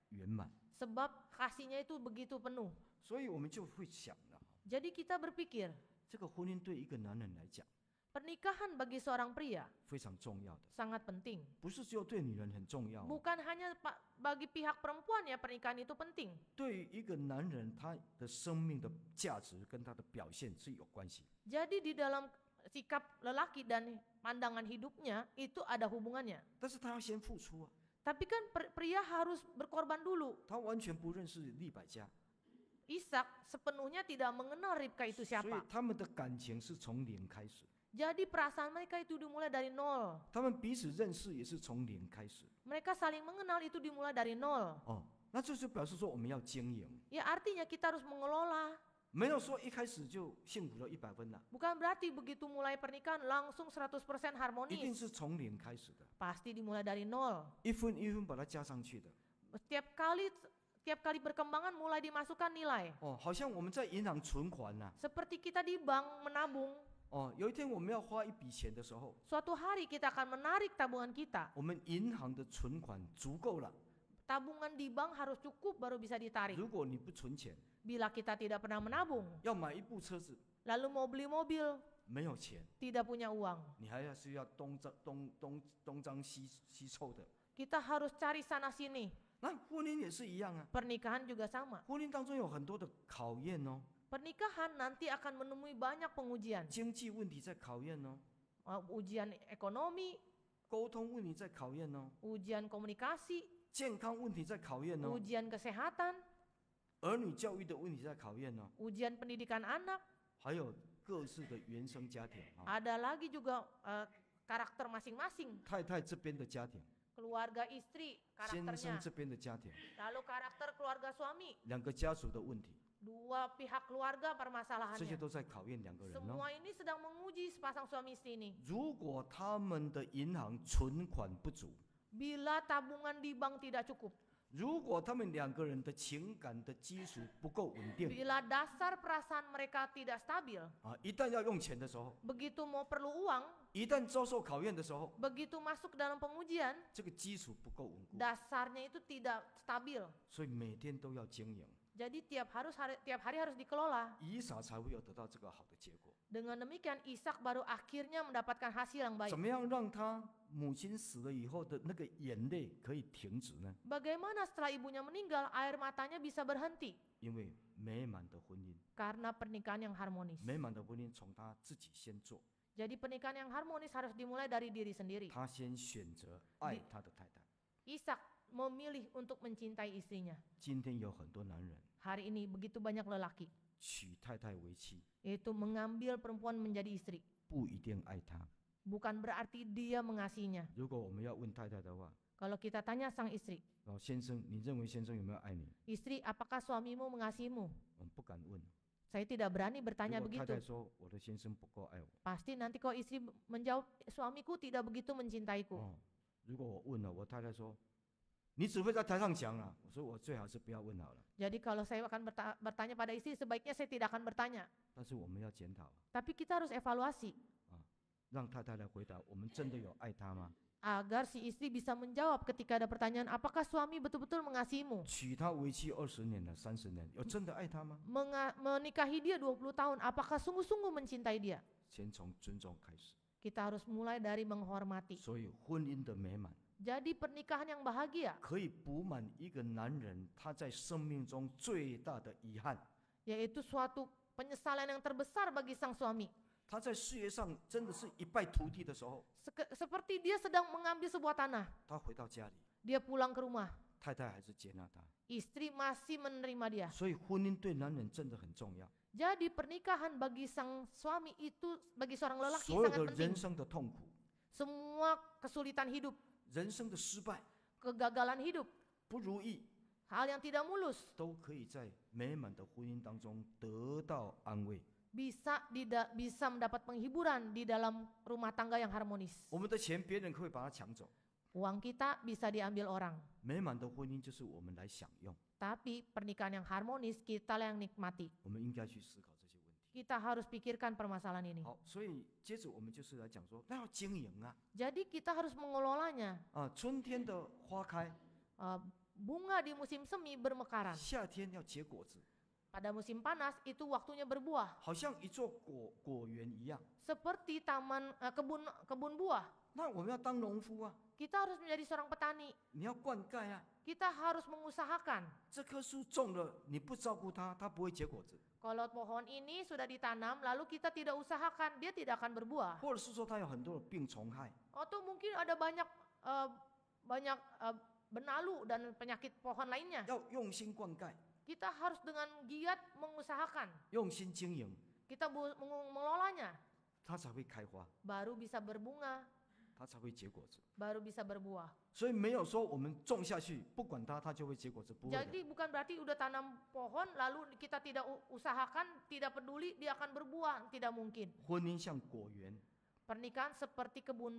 圆满。 Sebab kasihnya itu begitu penuh. 所以我们就会想了， Jadi kita berpikir, 这个婚姻对一个男人来讲 pernikahan bagi seorang pria 非常重要的， sangat penting. 不是只有对女人很重要， Bukan hanya bagi pihak perempuan ya pernikahan itu penting. 对于一个男人他的生命的价值跟他的表现是有关系。 Jadi di dalam sikap lelaki dan pandangan hidupnya itu ada hubungannya. 但是他要先付出啊， Tapi kan pria harus berkorban dulu. 他完全不认识利百加， Ishak sepenuhnya tidak mengenal Ribka itu 所以 siapa. 他们的感情是从零开始， Jadi perasaan mereka itu dimulai dari nol. 他们彼此认识也是从零开始。 Mereka saling mengenal itu dimulai dari nol. 那这就表示说我们要经营， Ya artinya kita harus mengelola. 没有说一开始就幸福了100分了， Bukan berarti begitu mulai pernikahan langsung 100% 一定 harmonis. 是从零开始的， Pasti dimulai dari nol. 一分一分把它加上去的。 Setiap kali berkembangan mulai dimasukkan nilai. 好像我们在银行存款呐、 Seperti kita di bank menabung. 有一天我们要花一笔钱的时候， Suatu hari kita akan menarik tabungan kita. 我们银行的存款足够了。 Tabungan di bank harus cukup baru bisa ditarik. 如果你不存钱， Bila kita tidak pernah menabung, 要买一部车子 lalu mau beli mobil, 没有钱， tidak punya uang. 你还是要东张西凑的。 Kita harus cari sana sini. 那婚姻也是一样啊， Pernikahan juga sama. 婚姻当中有很多的考验哦， Pernikahan nanti akan menemui banyak pengujian. 经济问题在考验哦， Ujian ekonomi, 沟通问题在考验哦， ujian komunikasi, 健康问题在考验哦， ujian kesehatan, 儿女教育的问题在考验哦， ujian pendidikan anak. 还有各式的原生家庭啊， Ada lagi juga karakter masing-masing. 太太这边的家庭， Keluarga istri 先生 karakternya, 这边的家庭， lalu karakter keluarga suami, 两个家属的问题， dua pihak keluarga 这些 permasalahannya. 都在考验两个人哦。 Semua ini sedang menguji sepasang suami istri ini. 如果他们的银行存款不足， Bila tabungan di bank tidak cukup, 如果他们两个人的情感的基础不够稳定 bila dasar perasaan mereka tidak stabil, 啊，一旦要用钱的时候， begitu mau perlu uang, 一旦遭受考验的时候， begitu masuk dalam pengujian, 这个基础不够稳固， dasarnya itu tidak stabil. 所以每天都要经营， Jadi tiap hari harus dikelola. 以撒才会有得到这个好的结果。 Dengan demikian Ishak baru akhirnya mendapatkan hasil yang baik. 怎么样让他母亲死了以后的那个眼泪可以停止呢？ Bagaimana setelah ibunya meninggal air matanya bisa berhenti? 因为美满的婚姻， Karena pernikahan yang harmonis. 美满的婚姻从他自己先做， Jadi pernikahan yang harmonis harus dimulai dari diri sendiri. 他先选择爱他的太太。 Ishak memilih untuk mencintai istrinya. 今天有很多男人 Hari ini begitu banyak lelaki 娶太太为妻， yaitu mengambil perempuan menjadi istri. 不一定爱她。 Bukan berarti dia mengasihinya. 如果我们要问太太的话， Kalau kita tanya sang istri, 先生，你认为先生有没有爱你？ istri apakah suamimu mengasihimu? 我们不敢问。 Saya tidak berani 如 bertanya 果太 begitu. 太说我的先生不够爱我， Pasti nanti kalau istri menjawab, suamiku tidak begitu mencintaiku. 如果我问了，我太太说你只会在台上讲啊，我说我最好是不要问好了。 Jadi kalau saya akan bertanya pada istri, sebaiknya saya tidak akan bertanya. 但是我们要检讨， Tapi kita harus evaluasi 让太太来回答，我们真的有爱她吗？ agar si istri bisa menjawab ketika ada pertanyaan, apakah suami betul-betul mengasihimu? 娶她为妻20年了，30年，有真的爱她吗？ Menikahi dia 20 tahun, apakah sungguh-sungguh mencintai dia? 先从尊重开始。 Kita harus mulai dari menghormati. 所以婚姻的美满 Jadi pernikahan yang bahagia 可以补满一个男人他在生命中最大的遗憾。 yaitu suatu penyesalan yang terbesar bagi sang suami. 他在事业上真的是一败涂地的时候， Seperti dia sedang mengambil sebuah tanah. 他回到家里， Dia pulang ke rumah. 太太还是接纳他。 Istri masih menerima dia. 所以婚姻对男人真的很重要。 Jadi pernikahan bagi sang suami itu, bagi seorang lelaki 所有 sangat 的人 penting. 生的痛苦、 Semua kesulitan hidup, 人生的失败、 kegagalan hidup, 不如意， hal yang tidak mulus 都可以在美满的婚姻当中得到安慰。 bisa mendapat penghiburan di dalam rumah tangga yang harmonis. 我们的钱别人可以把它抢走， Uang kita bisa diambil orang. 美满的婚姻就是我们来享用。 Tapi pernikahan yang harmonis kita yang nikmati. 我们应该去思考这些问题。 Kita harus pikirkan permasalahan ini. 好，所以接着我们就是来讲说，那要经营啊， Jadi kita harus mengelolanya. 春天的花开， Bunga di musim semi bermekaran. 夏天要结果子， Pada musim panas itu waktunya berbuah. 好像一座果园一样。 Seperti kebun buah. 那我们要当农夫啊， Kita harus menjadi seorang petani. 你要灌溉啊。 Kita harus mengusahakan. 这棵树种了，你不照顾它，它不会结果子； Kalau pohon ini sudah ditanam lalu kita tidak usahakan, dia tidak akan berbuah. 或者是说它有很多的病虫害。 Atau mungkin ada banyak benalu dan penyakit pohon lainnya. 要用心灌溉， Kita harus dengan giat mengusahakan. 用心经营， Kita mengelolanya. 它才会开花， Baru bisa berbunga, 它才会结果子。 baru bisa berbuah. 所以没有说我们种下去不管它，它就会结果子，不会的。 Jadi bukan berarti udah tanam pohon lalu kita tidak usahakan, tidak peduli dia akan berbuah, tidak mungkin. 婚姻像果园， Pernikahan seperti kebun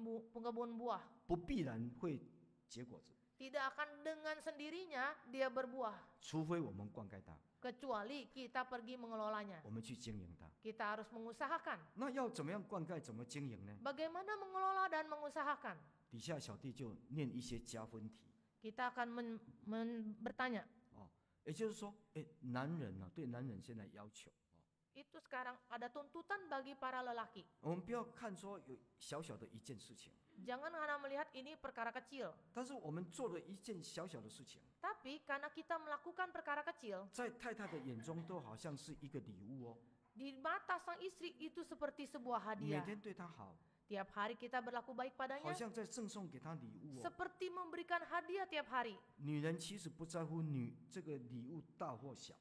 buah, 不必然会结果子， Tidak akan dengan sendirinya dia berbuah, 除非我们灌溉它， kecuali kita pergi mengelolanya. 我们去经营它。 Kita harus mengusahakan. 那要怎么样灌溉，怎么经营呢？ Bagaimana mengelola dan mengusahakan? 底下小弟就念一些加分题。 Kita akan bertanya. 也就是说，男人呢、对男人现在要求， Itu sekarang ada tuntutan bagi para lelaki. 我们不要看说有小小的一件事情， Jangan hanya melihat ini perkara kecil. 但是我们做了一件小小的事情， Tapi karena kita melakukan perkara kecil, 在太太的眼中都好像是一个礼物哦。 di mata sang istri itu seperti sebuah 每 hadiah. 天对她好， Tiap hari kita berlaku baik 好 padanya, 像在赠送给她礼物哦。 seperti memberikan hadiah tiap hari. 女人其实不在乎这个礼物大或小，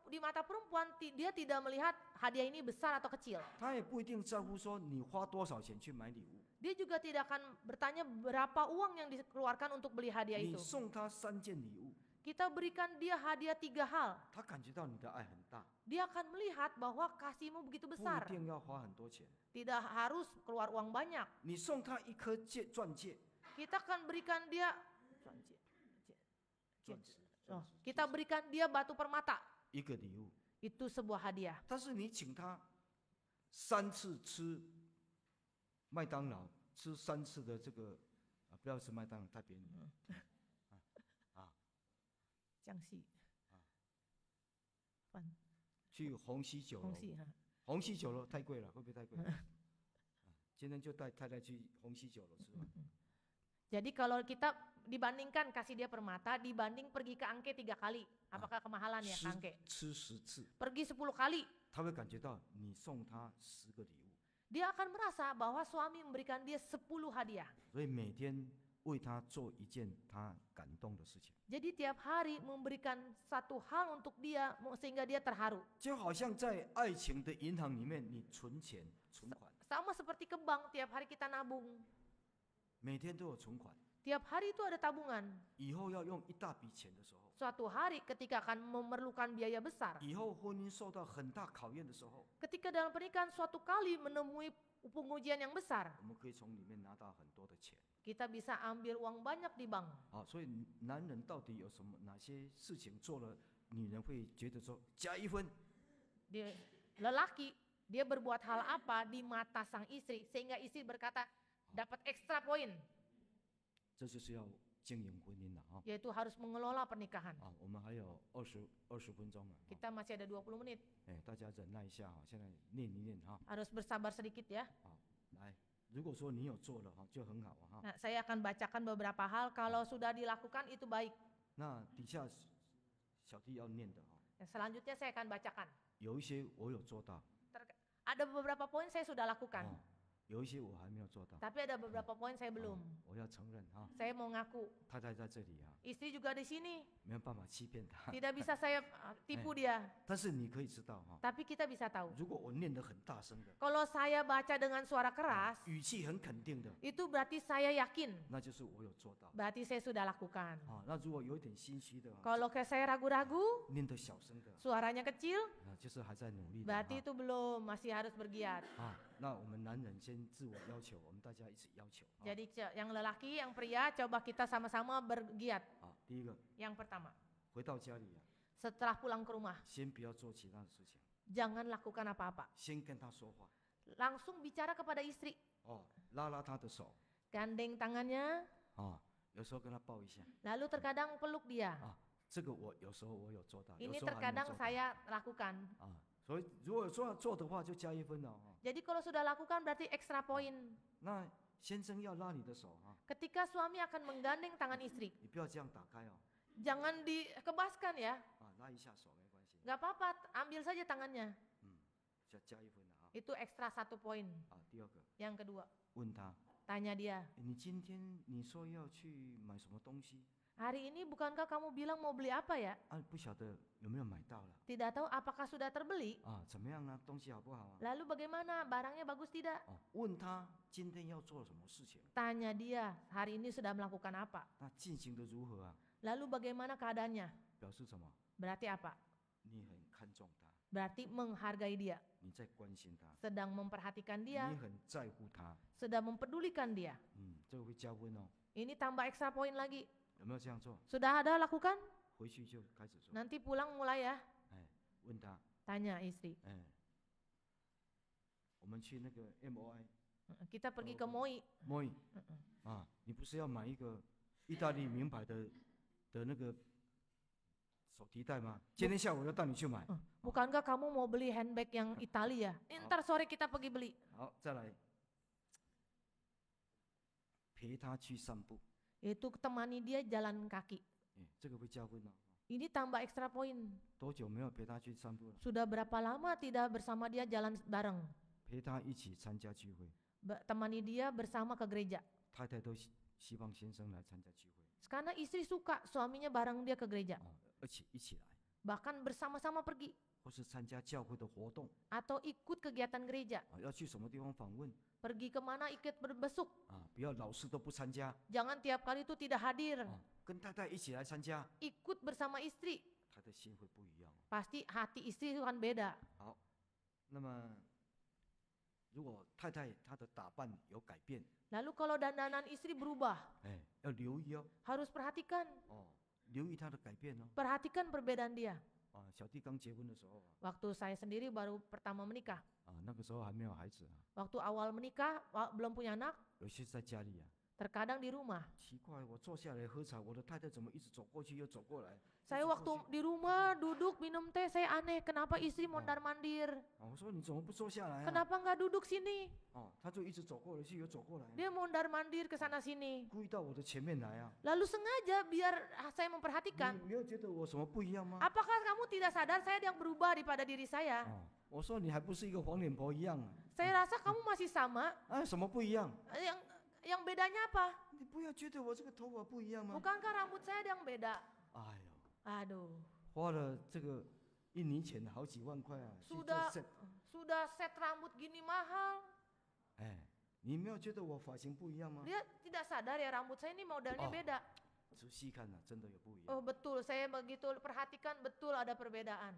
Di mata perempuan, dia tidak melihat hadiah ini besar atau kecil. 她也不一定在乎说你花多少钱去买礼物。 Dia juga tidak akan bertanya berapa uang yang dikeluarkan untuk beli hadiah 你 itu. 送她3件礼物， Kita berikan dia hadiah 3 hal. 她感觉到你的爱很大， Dia akan melihat bahwa kasihmu begitu 不一 besar. 定要花很多钱。 Tidak harus keluar uang banyak. 你送她一颗钻戒， Kita akan berikan dia钻石 kita berikan dia batu permata. 一个礼物， Itu sebuah hadiah. 但是你请她3次吃麦当劳，吃3次的这个不要吃麦当劳太便宜了。江西去红溪酒楼，红溪酒楼太贵了，会不会太贵？今天就带太太去红溪酒楼吃饭。 Jadi kalau kita dibandingkan kasih dia permata dibanding pergi ke Angke 3 kali, apakah kemahalan ya ke Angke? 吃10次， Pergi 10 kali, 他会感觉到你送他10个礼物， dia akan merasa bahwa suami memberikan dia 10 hadiah. 所以每天为他做一件他感动的事情， Jadi tiap hari memberikan satu hal untuk dia sehingga dia terharu. 就好像在爱情的银行里面，你存钱存款， Sama seperti ke bank, tiap hari kita nabung. 每天都有存款， Tiap hari itu ada tabungan. 以后要用一大笔钱的时候， Suatu hari ketika akan memerlukan biaya besar, 以后婚姻受到很大考验的时候， ketika dalam pernikahan suatu kali menemui pengujian yang besar, 我们可以从里面拿到很多的钱。 kita bisa ambil uang banyak di bank. 所以男人到底有哪些事情做了，女人会觉得说加1分？ Lelaki, dia berbuat hal apa di mata sang istri sehingga istri berkata dapat ekstra poin, 这就是要经营婚姻了啊！ yaitu harus mengelola pernikahan. 我们还有20分钟了， Kita masih ada 20 menit, 大家忍耐一下现在念一念哈。 harus bersabar sedikit ya. 来，如果说你有做了就很好哈。 Nah, saya akan bacakan beberapa hal, kalau sudah dilakukan itu baik. 那底下小弟要念的Selanjutnya saya akan bacakan. 有一些我有做到， Ada beberapa poin saya sudah lakukan, 有一些我还没有做到。 tapi ada beberapa poin saya belum. 我要承认哈， Saya mau ngaku, 太太在这里istri juga di sini, 没有办法欺骗她。 tidak bisa saya tipu dia. 但是你可以知道Tapi kita bisa tahu, 如果我念得很大声的， kalau saya baca dengan suara keras, 语气很肯定的， itu berarti saya yakin, 那就是我有做到。 berarti saya sudah lakukan. 那如果有一点心虚的， Kalau saya ragu-ragu, 念得小声的， suaranya kecil, 就是还在努力的。 berarti itu belum, masih harus bergiat. 那我们男人先自我要求，我们大家一起要求。 Jadi yang lelaki, yang pria, coba kita sama-sama bergiat. 第一个， Yang pertama, 回到家里 setelah pulang ke rumah, 先不要做其他的事情， jangan lakukan apa-apa. 先跟他说话， Langsung bicara kepada istri, 拉拉他的手， gandeng tangannya, 有时候跟他抱一下， lalu terkadang peluk dia. 这个我有时候我有做到，有 Ini 时候还没 terkadang 做到。 saya lakukan. 所以如果做的话，就加1分了。 Jadi kalau sudah lakukan berarti ekstra poin. 那先生要拉你的手 Ketika suami akan menggandeng tangan istri, 你不要这样打开 jangan dikebaskan ya. 拉一下手没关系。 Gak apa-apa, ambil saja tangannya. 加1分了 Itu ekstra 1 poin. 第二个， Yang kedua, 问他， tanya dia, 你今天你说要去买什么东西 hari ini bukankah kamu bilang mau beli apa ya? 不晓得有没有买到了 Tidak tahu apakah sudah terbeli? 怎么样呢？东西好不好 Lalu bagaimana, barangnya bagus tidak? 问他今天要做什么事情， Tanya dia, hari ini sudah melakukan apa? 那进行的如何 Lalu bagaimana keadaannya? 表示什么？ Berarti apa? 你很看重他， Berarti menghargai dia, 你在关心他， sedang memperhatikan dia, 你很在乎他。 sedang mempedulikan dia. 这个会加分 Ini tambah ekstra poin lagi. 有没有这样做？ Sudah ada lakukan? 回去就开始做。 Nanti pulang mulai ya. 问他， Tanya istri. 我们去那个 MOI Kita pergi ke MOI. MOI 你不是要买一个意大利名牌的那个手提袋吗？今天下午要带你去买。 Bukankah kamu mau beli handbag yang Italia? Ntar sore kita pergi beli. 好，再来陪他去散步。 Yaitu temani dia jalan kaki. 这个会加分哦。 Ini tambah extra poin. 多久没有陪他去散步了？ Sudah berapa lama tidak bersama dia jalan bareng? 陪他一起参加聚会， Temani dia bersama ke gereja. 太太都希望先生来参加聚会， Karena istri suka suaminya bareng dia ke gereja. 而且一起来， Bahkan bersama-sama pergi. 或是参加教会的活动， Atau ikut kegiatan gereja. 要去什么地方访问 Pergi kemana ikut berbesuk. 不要老是都不参加， Jangan tiap kali itu tidak hadir. 跟太太一起来参加， Ikut bersama istri. 他的心会不一样。 Pasti hati istri itu kan beda. 好，那么如果太太她的打扮有改变， Lalu kalau dandanan istri berubah, 要留意哦， harus perhatikan. 留意她的改变哦。 Perhatikan perbedaan dia. 小弟刚结婚的时候 Waktu saya sendiri baru pertama menikah. 那个时候还没有孩子 Waktu awal menikah, belum punya anak, 有些在家里 terkadang di rumah. 奇怪，我坐下来喝茶，我的太太怎么一直走过去又走过来？ Saya waktu di rumah duduk minum teh, saya aneh kenapa istri mondar-mandir. 我说你怎么不坐下来 Kenapa nggak duduk sini? 他就一直走过来去又走过来， Dia mondar-mandir ke sana sini. 故意到我的前面来 Lalu sengaja biar saya memperhatikan. 你没有觉得我什么不一样吗？ Apakah kamu tidak sadar saya yang berubah daripada diri saya? 我说你还不是一个黄脸婆一样 Saya rasa kamu masih sama. 什么不一样？ Yang bedanya apa? 你不要觉得我这个头发不一样吗？ Bukankah rambut saya yang beda? 哎呦， Aduh, 花了这个1年前好几万块去做 sudah set rambut gini mahal. 你没有觉得我发型不一样吗？ Dia tidak sadar ya rambut saya ini modelnya beda. 仔细看真的有不一样。 Oh betul, saya begitu perhatikan betul ada perbedaan.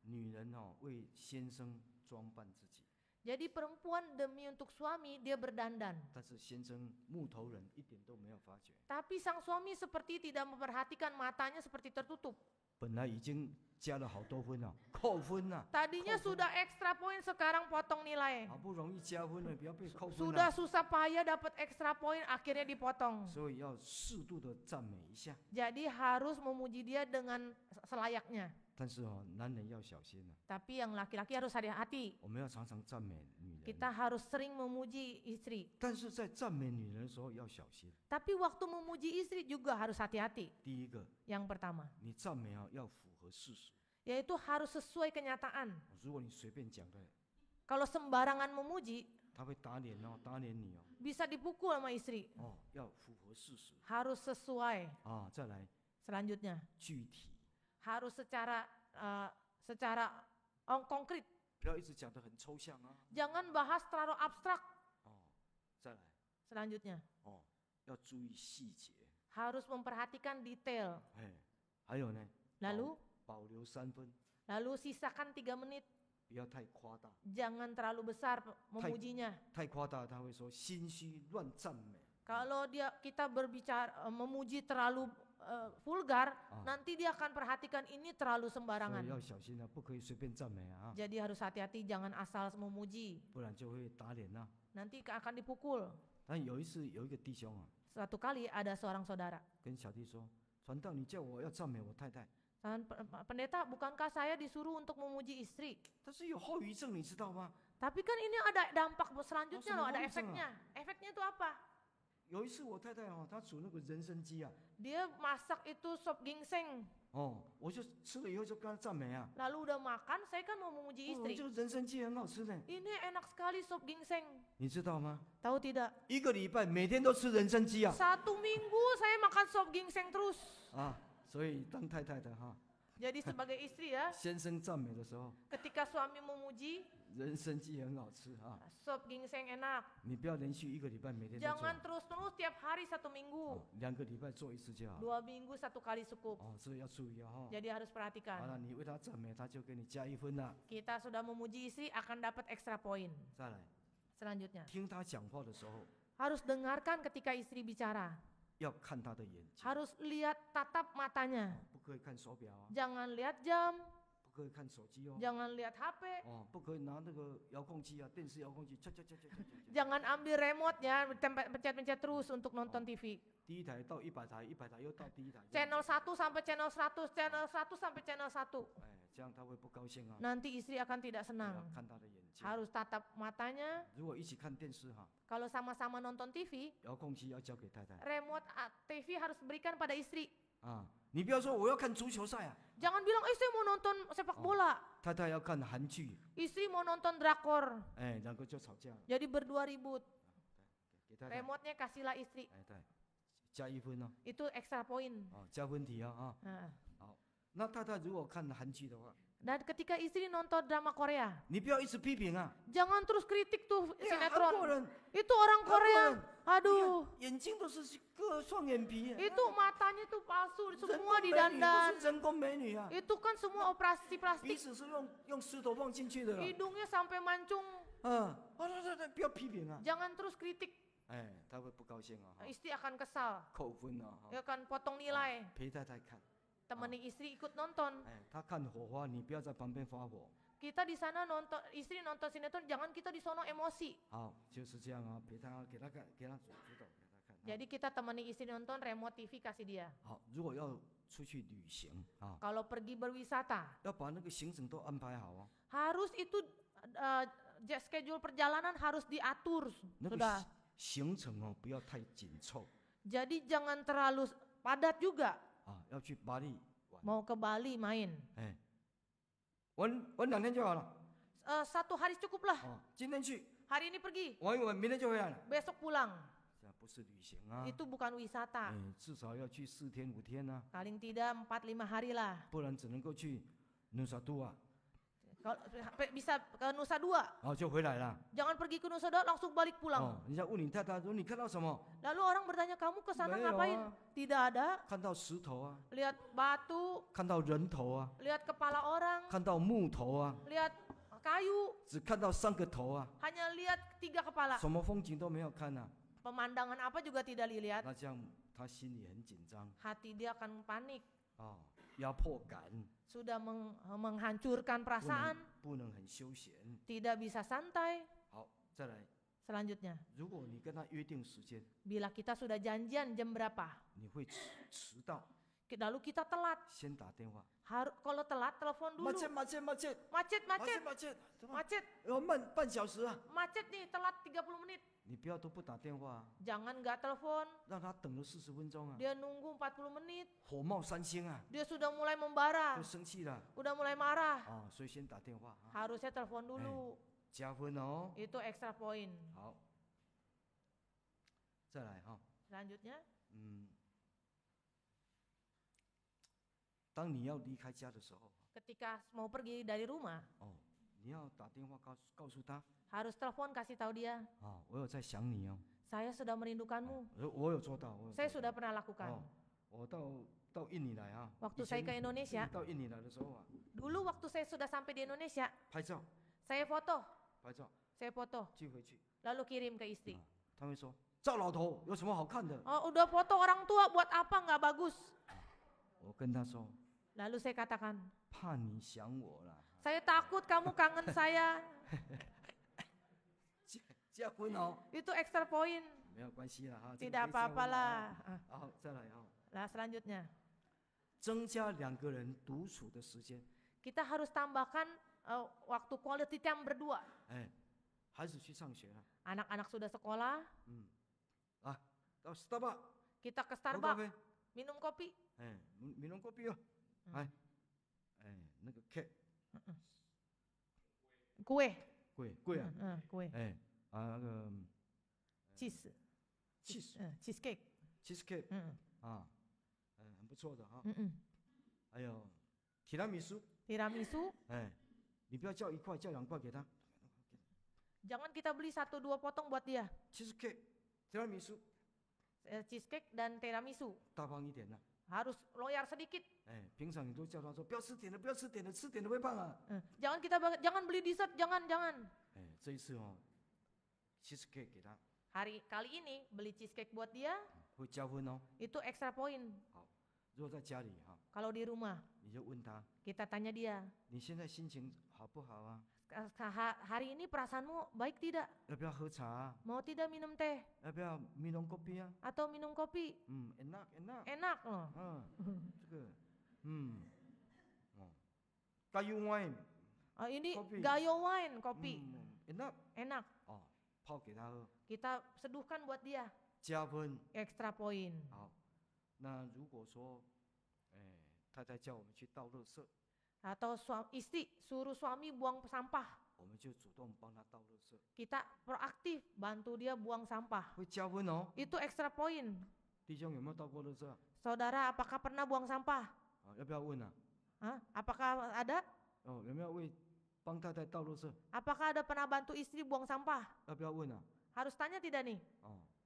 女人为先生装扮自己， Jadi perempuan demi untuk suami dia berdandan. 但是先生木头人一点都没有发觉。 Tapi sang suami seperti tidak memperhatikan, matanya seperti tertutup. 本来已经加了好多分了，扣分了。 Tadinya sudah extra poin, sekarang potong nilai. 好不容易加分了，不要被扣分 Sudah 了。 susah payah dapat extra poin, akhirnya dipotong. 所以要适度的赞美一下。 Jadi harus memuji dia dengan selayaknya. 但是男人要小心了， Tapi yang laki-laki harus hati-hati. 我们要常常赞美女人。 Kita harus sering memuji istri. 但是在赞美女人的时候要小心。 Tapi waktu memuji istri juga harus hati-hati. 第一个， Yang pertama, 你赞美要符合事实。 yaitu harus sesuai kenyataan. 如果你随便讲的， Kalau sembarangan memuji, 他会打脸打脸你bisa dipukul sama istri. 要符合事实。 Harus sesuai. 再来 Selanjutnya, 具体， harus secara konkret. 不要一直讲得很抽象 Jangan bahas terlalu abstrak. 再来 Selanjutnya, 要注意细节。 harus memperhatikan detail. 还有呢， Lalu, 保留3分， lalu sisakan 3 menit. 不要太夸大。 Jangan terlalu besar memujinya. 太夸大，他会说心虚乱赞美。 Kalau kita berbicara memuji terlalu vulgar, nanti dia akan perhatikan ini terlalu 所 sembarangan. 以要小心不可以随便赞美 Jadi harus hati-hati, jangan asal memuji. 不然就会打脸 Nanti akan dipukul. 但有一次有一个弟兄Suatu kali ada seorang saudara. 跟小弟说，传道你叫我要赞美我太太， Pendeta, bukankah saya disuruh untuk memuji istri? 但是有后遗症，你知道吗？ Tapi kan ini ada dampak selanjutnya loh, ada Semua orang efeknya. Efeknya itu apa? 有一次我太太她煮那个人参鸡 Dia masak itu sop ginseng. 我就吃了以后就跟她赞美 Lalu udah makan, saya kan mau memuji istri. 这个人参鸡很好吃呢， Ini enak sekali sop ginseng. 你知道吗？ Tahu tidak? 1个礼拜每天都吃人参鸡 Satu minggu saya makan sop ginseng terus. 所以当太太的Jadi sebagai istri ya, 先生赞美的时候， ketika suami memuji, 人参鸡很好吃sop ginseng enak. 你不要连续1个礼拜每天都做 Jangan terus-terus tiap hari 1 minggu. ，2个礼拜做1次就好。 2 minggu 1 kali cukup. 所以要注意Jadi harus 好 perhatikan. 了，你为他赞美，他就给你加1分了。 Kita sudah memuji istri akan dapat extra poin. 再来， Selanjutnya, 听他讲话的时候， harus dengarkan ketika istri bicara. 要看他的眼睛， harus lihat tatap matanya. 不可以看手表啊， Jangan lihat jam, 不可以看手机哦， jangan lihat HP, 不可以拿那个遥控器啊，电视遥控器，嚓嚓嚓嚓嚓嚓。 jangan ambil remote-nya, pencet-pencet terus untuk nonton TV. 第一台到100台，100台又到第一台， Channel 1 sampai channel 100, channel 1 sampai channel 1. 这样他会不高兴啊。 Nanti istri akan tidak 要 senang. 看他的眼睛。 Harus tatap matanya. 如果一起看电视哈， Kalau sama-sama nonton TV, 遥控器要交给太太 remote TV harus berikan pada istri. 啊。你不要说我要看足球赛啊， Jangan bilang, saya mau nonton sepak bola. 太太要看韩剧， Istri mau nonton drakor. 两个就吵架了。 Jadi berdua ribut. 给太太， Remote-nya kasihlah istri. 对，加1分哦， Itu extra point. 加分题啊。 Nah. 那太太如果看韩剧的话， Dan ketika istri nonton drama Korea, 你不要一直批评啊。 jangan terus kritik tuh 韩国 sinetron. 人 Itu orang 韩国 Korea. 人 Aduh, 眼睛都是个双眼皮， itu matanya tuh palsu, 人 semua 工美女 didandan. 都是人工美女啊， Itu kan semua operasi 鼻 plastik. 子是用石头放进去的啦。 Hidungnya sampai mancung. 不要批评啊。 Jangan terus kritik. 他会不高兴啊， Istri akan kesal. 扣分啊。 Dia akan potong nilai. 陪太太看， Temani istri ikut nonton. 他看火花，你不要在旁边发火。 Kita di sana nonton, istri nonton sinetron, jangan kita di sono emosi. 好，就是这样啊，陪他给他看，给他指导给他看。 Jadi kita temani istri nonton, remote TV kasih dia. 好，如果要出去旅行啊， Kalau pergi berwisata, 要把那个行程都安排好哦。 harus itu schedule perjalanan harus diatur 那个 sudah. 行程哦，不要太紧凑 Jadi jangan terlalu padat juga. 啊，要去巴黎玩， Mau ke Bali main, 玩2天就好了。 1 hari cukup lah. 今天去 Hari ini pergi, 玩一玩，明天就回来了。 besok pulang. 这不是旅行啊， Itu bukan wisata. 至少要去4天5天啊， Paling tidak 4-5 hari lah. 不然只能够去Nusa Dua， Kalau bisa ke Nusa Dua. 然后就回来了。 Jangan pergi ke Nusa Dua langsung balik pulang. 人家问你太太说你看到什么？ Lalu orang bertanya, kamu ke sana 没有 ngapain? 啊， Tidak ada. 看到石头啊， Lihat batu, 看到人头啊， lihat kepala orang, 看到木头啊， lihat kayu, 只看到3个头啊， hanya lihat 3 kepala. 什么风景都没有看啊。 Pemandangan apa juga tidak dilihat. 那这样他心里很紧张 Hati dia akan panik. 压迫感， Sudah menghancurkan perasaan, 不能很休闲。 tidak bisa santai. 好，再来， Selanjutnya, 如果你跟他约定时间， bila kita sudah janjian jam berapa, 你会迟到， lalu kita telat. 先打电话， Kalau telat, telepon dulu. macet， Macet, 要慢半小时啊， macet nih, telat 30 menit. 你不要都不打电话， Jangan nggak telepon, 让他等了40分钟啊， dia nunggu 40 menit. 火冒三星啊， Dia sudah mulai membara, 就生气了 udah mulai marah. 所以先打电话啊， Harusnya telepon dulu. 加分哦。 Itu extra point. 好，再来哈， Selanjutnya, 当你要离开家的时候， ketika mau pergi dari rumah, 你要打电话告诉他， harus telepon kasih tahu dia, 我有在想你哦， saya sudah merindukanmu. 我有做到， Saya sudah pernah lakukan. 我到印尼来啊， Waktu 以前 saya ke Indonesia, 到印尼来的时候啊， dulu waktu saya sudah sampai di Indonesia, 拍照 saya foto, 拍照 saya foto, 寄回去， lalu kirim ke istri. 他会说赵老头有什么好看的？ Oh, udah foto orang tua, buat apa nggak bagus? 我跟他说， Lalu saya katakan, 怕你想我了， saya takut kamu kangen saya. 加分哦， Itu extra point. 没有关系了哈， Tidak apa-apa lah. 好，再来哈， Nah, selanjutnya, 增加2个人独处的时间， kita harus tambahkan waktu quality time berdua. 孩子去上学了， Anak-anak sudah sekolah, 到 Starbucks kita ke 喝咖 Starbucks 啡， minum kopi. minum kopi哦，那个 cake Kue. 贵啊， Kue. 那个 Cheese. Cheesecake. cheesecake 很不错的哈， 还有提拉米苏， Tiramisu. 你不要叫1块，叫2块给他 Jangan kita beli 1-2 potong buat dia. ，cheesecake 提拉米苏 Cheesecake dan tiramisu. 大方一点啦。 Harus loyar sedikit. 平常你都叫他说不要吃甜的，不要吃甜的，吃甜的会胖啊。 Jangan beli dessert, jangan. 这一次cheesecake 给他， Kali ini beli cheesecake buat dia, 会加分哦。 Itu extra point. 如果在家里哈， Kalau di rumah, 你就问他， kita tanya dia, 你现在心情好不好啊？ hari ini perasaanmu baik tidak? 要不要喝茶啊？ Mau tidak minum teh? 要不要minum kopi啊？ Atau minum kopi? enak enak。 Enak loh. 这个kayu wine Ini Kopi. gayo wine, kopi. enak Enak. 泡给他喝， Kita seduhkan buat dia. 加分。 Extra point. 好，那如果说，太太叫我们去倒垃圾， Atau istri suruh suami buang sampah. 我们就主动帮他倒垃圾， Kita proaktif bantu dia buang sampah. 会加分哦。 Itu extra point. 弟兄有没有倒过垃圾啊？ Saudara, apakah pernah buang sampah? 要不要问啊？ Apakah ada? 有没有为帮太太倒垃圾？ Apakah ada pernah bantu istri buang sampah? 要不要问啊？ Harus tanya tidak nih?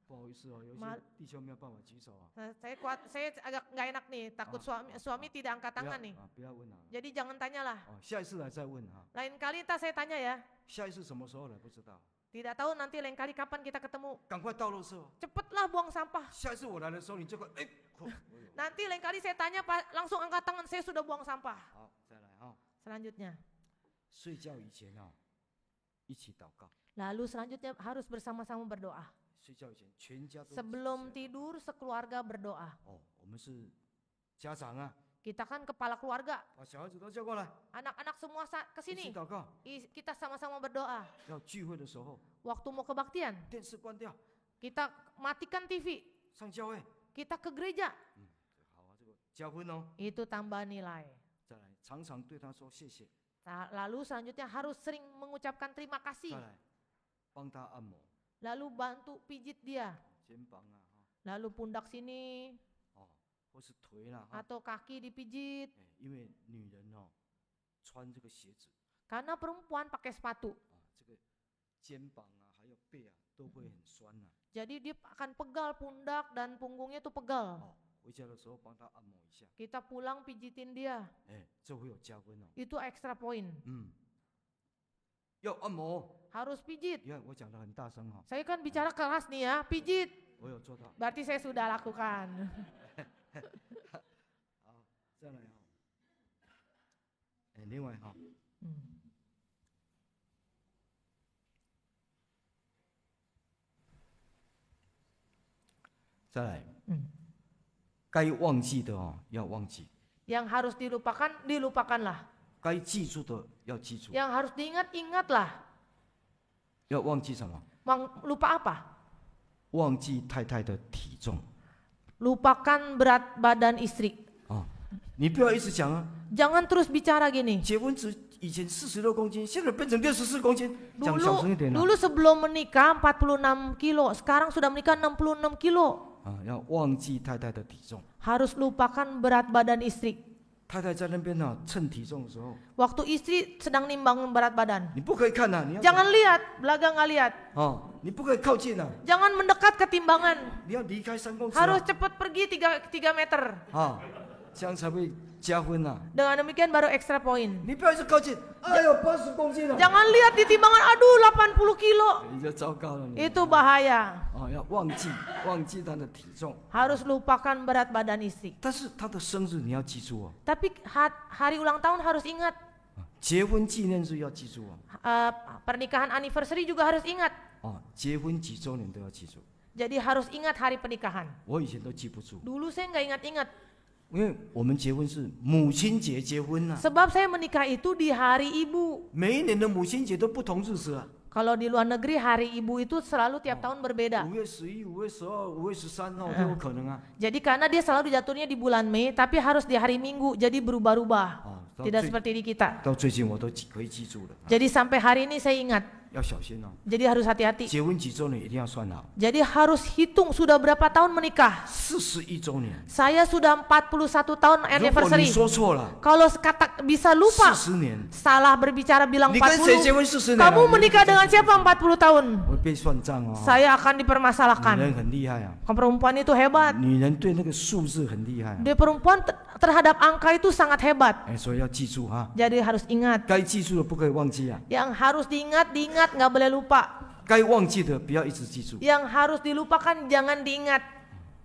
不好意思哦，有些 Mal- 弟兄没有办法举手啊。 Saya agak nggak enak nih, takut suami tidak angkat 不要 tangan nih. 不要问啊。 Jadi jangan tanyalah. 下一次来再问哈。 Lain kali ntar saya tanya ya. 下一次什么时候来不知道， Tidak tahu nanti lain kali kapan kita ketemu. 赶快倒垃圾哦。 Cepetlah buang sampah. 下一次我来的时候，你就快Nanti lain kali saya tanya langsung angkat tangan, saya sudah buang sampah. 好，再来哈。 Selanjutnya. 睡觉以前一起祷告。 Lalu selanjutnya harus bersama-sama berdoa. 睡觉以前全家都。 Sebelum tidur sekeluarga berdoa. 我们是家长啊， Kita kan kepala keluarga. 把小孩子都叫过来， Anak-anak semua ke 一起 sini. 祷告。 Kita sama-sama berdoa. 要聚会的时候， Waktu mau kebaktian, 电视关掉， kita matikan TV. 上教会。 Kita ke gereja. 好啊，这个加分哦。 Itu tambah nilai. 再来，常常对他说谢谢。 Lalu selanjutnya harus sering mengucapkan terima 再 kasih. 来，帮他按摩 Lalu bantu pijit dia. 肩膀啊， Lalu pundak sini 或是腿啦哈。 atau kaki dipijit. 因为女人穿这个鞋子 Karena perempuan pakai sepatu. 这个肩膀啊还有背啊都会很酸啊。 Jadi dia akan pegal pundak dan punggungnya tuh pegal. 回家的时候帮他按摩一下， Kita pulang pijitin dia. 这会有加分哦。 Itu extra point. 要按摩。 Harus pijit. 你看我讲的很大声哈， Saya kan bicara keras nih ya, pijit. 我有做到。 Berarti saya sudah lakukan. 好，再来哈。另外哈，再来，该忘记的要忘记， Yang harus dilupakan, dilupakanlah. 该记住的要记住。 Yang harus diingat, ingatlah. 要忘记什么？ Lupa apa? 忘记太太的体重。 Lupakan berat badan istri. 你不要一直讲啊， Jangan terus bicara gini. 结婚以前46公斤，现在变成64公斤，讲小声一点啊。 Dulu sebelum menikah 46 kilo, sekarang sudah menikah 66 kilo. 要忘记太太的体重。 Harus lupakan berat badan istri. 太太在那边称体重的时候， Waktu istri sedang nimbang berat badan. 你不可以看啊，你要 Jangan lihat, belaga nggak lihat. 你不可以靠近啊， Jangan mendekat ke timbangan. 你要离开3公尺 Harus cepat pergi 3 meter. 这样才会加分啊。 Dengan demikian baru extra point. 你不要一直靠近，哎呦80公斤了， Jangan lihat di timbangan, aduh 80 kilo. 你就糟糕了。你 Itu bahaya. 要忘记他的体重， Harus lupakan berat badan istri. 但是他的生日你要记住哦， Tapi hari ulang tahun harus ingat. 结婚纪念日要记住哦， Pernikahan anniversary juga harus ingat. 结婚几周年都要记住。 Jadi harus ingat hari pernikahan. 我以前都记不住， Dulu saya nggak ingat-ingat. 因为我们结婚是母亲节结婚啊， Sebab saya menikah itu di hari ibu. 每一年的母亲节都不同日子啊。 Kalau di luar negeri hari ibu itu selalu tiap tahun berbeda. 5月11、5月12、5月13号都有可能啊。 Jadi karena dia selalu jatuhnya di bulan Mei, tapi harus di hari Minggu, jadi berubah-ubah. Tidak seperti di kita. 到最近我都可以记住了， Jadi sampai hari ini saya ingat. 要小心哦。 Jadi harus hati-hati. 结婚几周年一定要算好， Jadi harus hitung sudah berapa tahun menikah. 41周年。 Saya sudah 41 tahun 如果你 anniversary. 说错了， Kalau bisa lupa, 40年， salah berbicara bilang 你跟谁结 40. 婚40年？ Kamu menikah dengan siapa 40 tahun? 会被算账哦。 Saya akan 女 dipermasalahkan. 人很厉害啊， Perempuan itu hebat. 女人对那个数字很厉害啊， Dia perempuan terhadap angka itu sangat hebat. 所以要记住哈， Jadi harus ingat. 该记住的不可以忘记啊， Yang harus diingat, nggak boleh lupa. 该忘记的不要一直记住。 Yang harus dilupakan jangan diingat.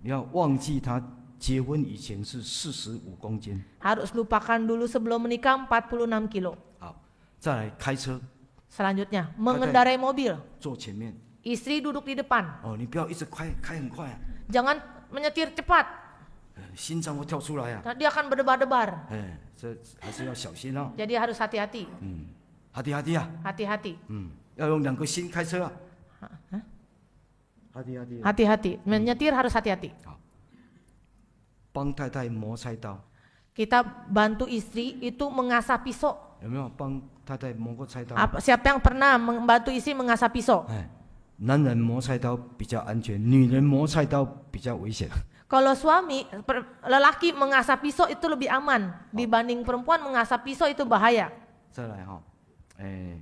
你要忘记他结婚以前是45公斤。 Harus lupakan dulu sebelum menikah 46 kilo. 好，再来开车 Selanjutnya, mengendarai mobil. 坐前面。 Istri duduk di depan. 哦，你不要一直开很快啊， Jangan menyetir cepat. 心脏会跳出来啊。 Dia akan berdebar-debar. 哎，这还是要小心哦。 Jadi harus hati-hati. hati-hati 啊， Hati-hati. 要用2个心开车啊。hati-hati， Hati-hati. Menyetir harus hati-hati. 帮太太磨菜刀， Kita bantu istri itu mengasah pisau. 有没有帮太太磨过菜刀？ Siapa yang pernah membantu istri mengasah pisau? 哎，男人磨菜刀比较安全，女人磨菜刀比较危险。 Kalau lelaki mengasah pisau itu lebih aman dibanding perempuan mengasah pisau itu bahaya. 再来哈，哎，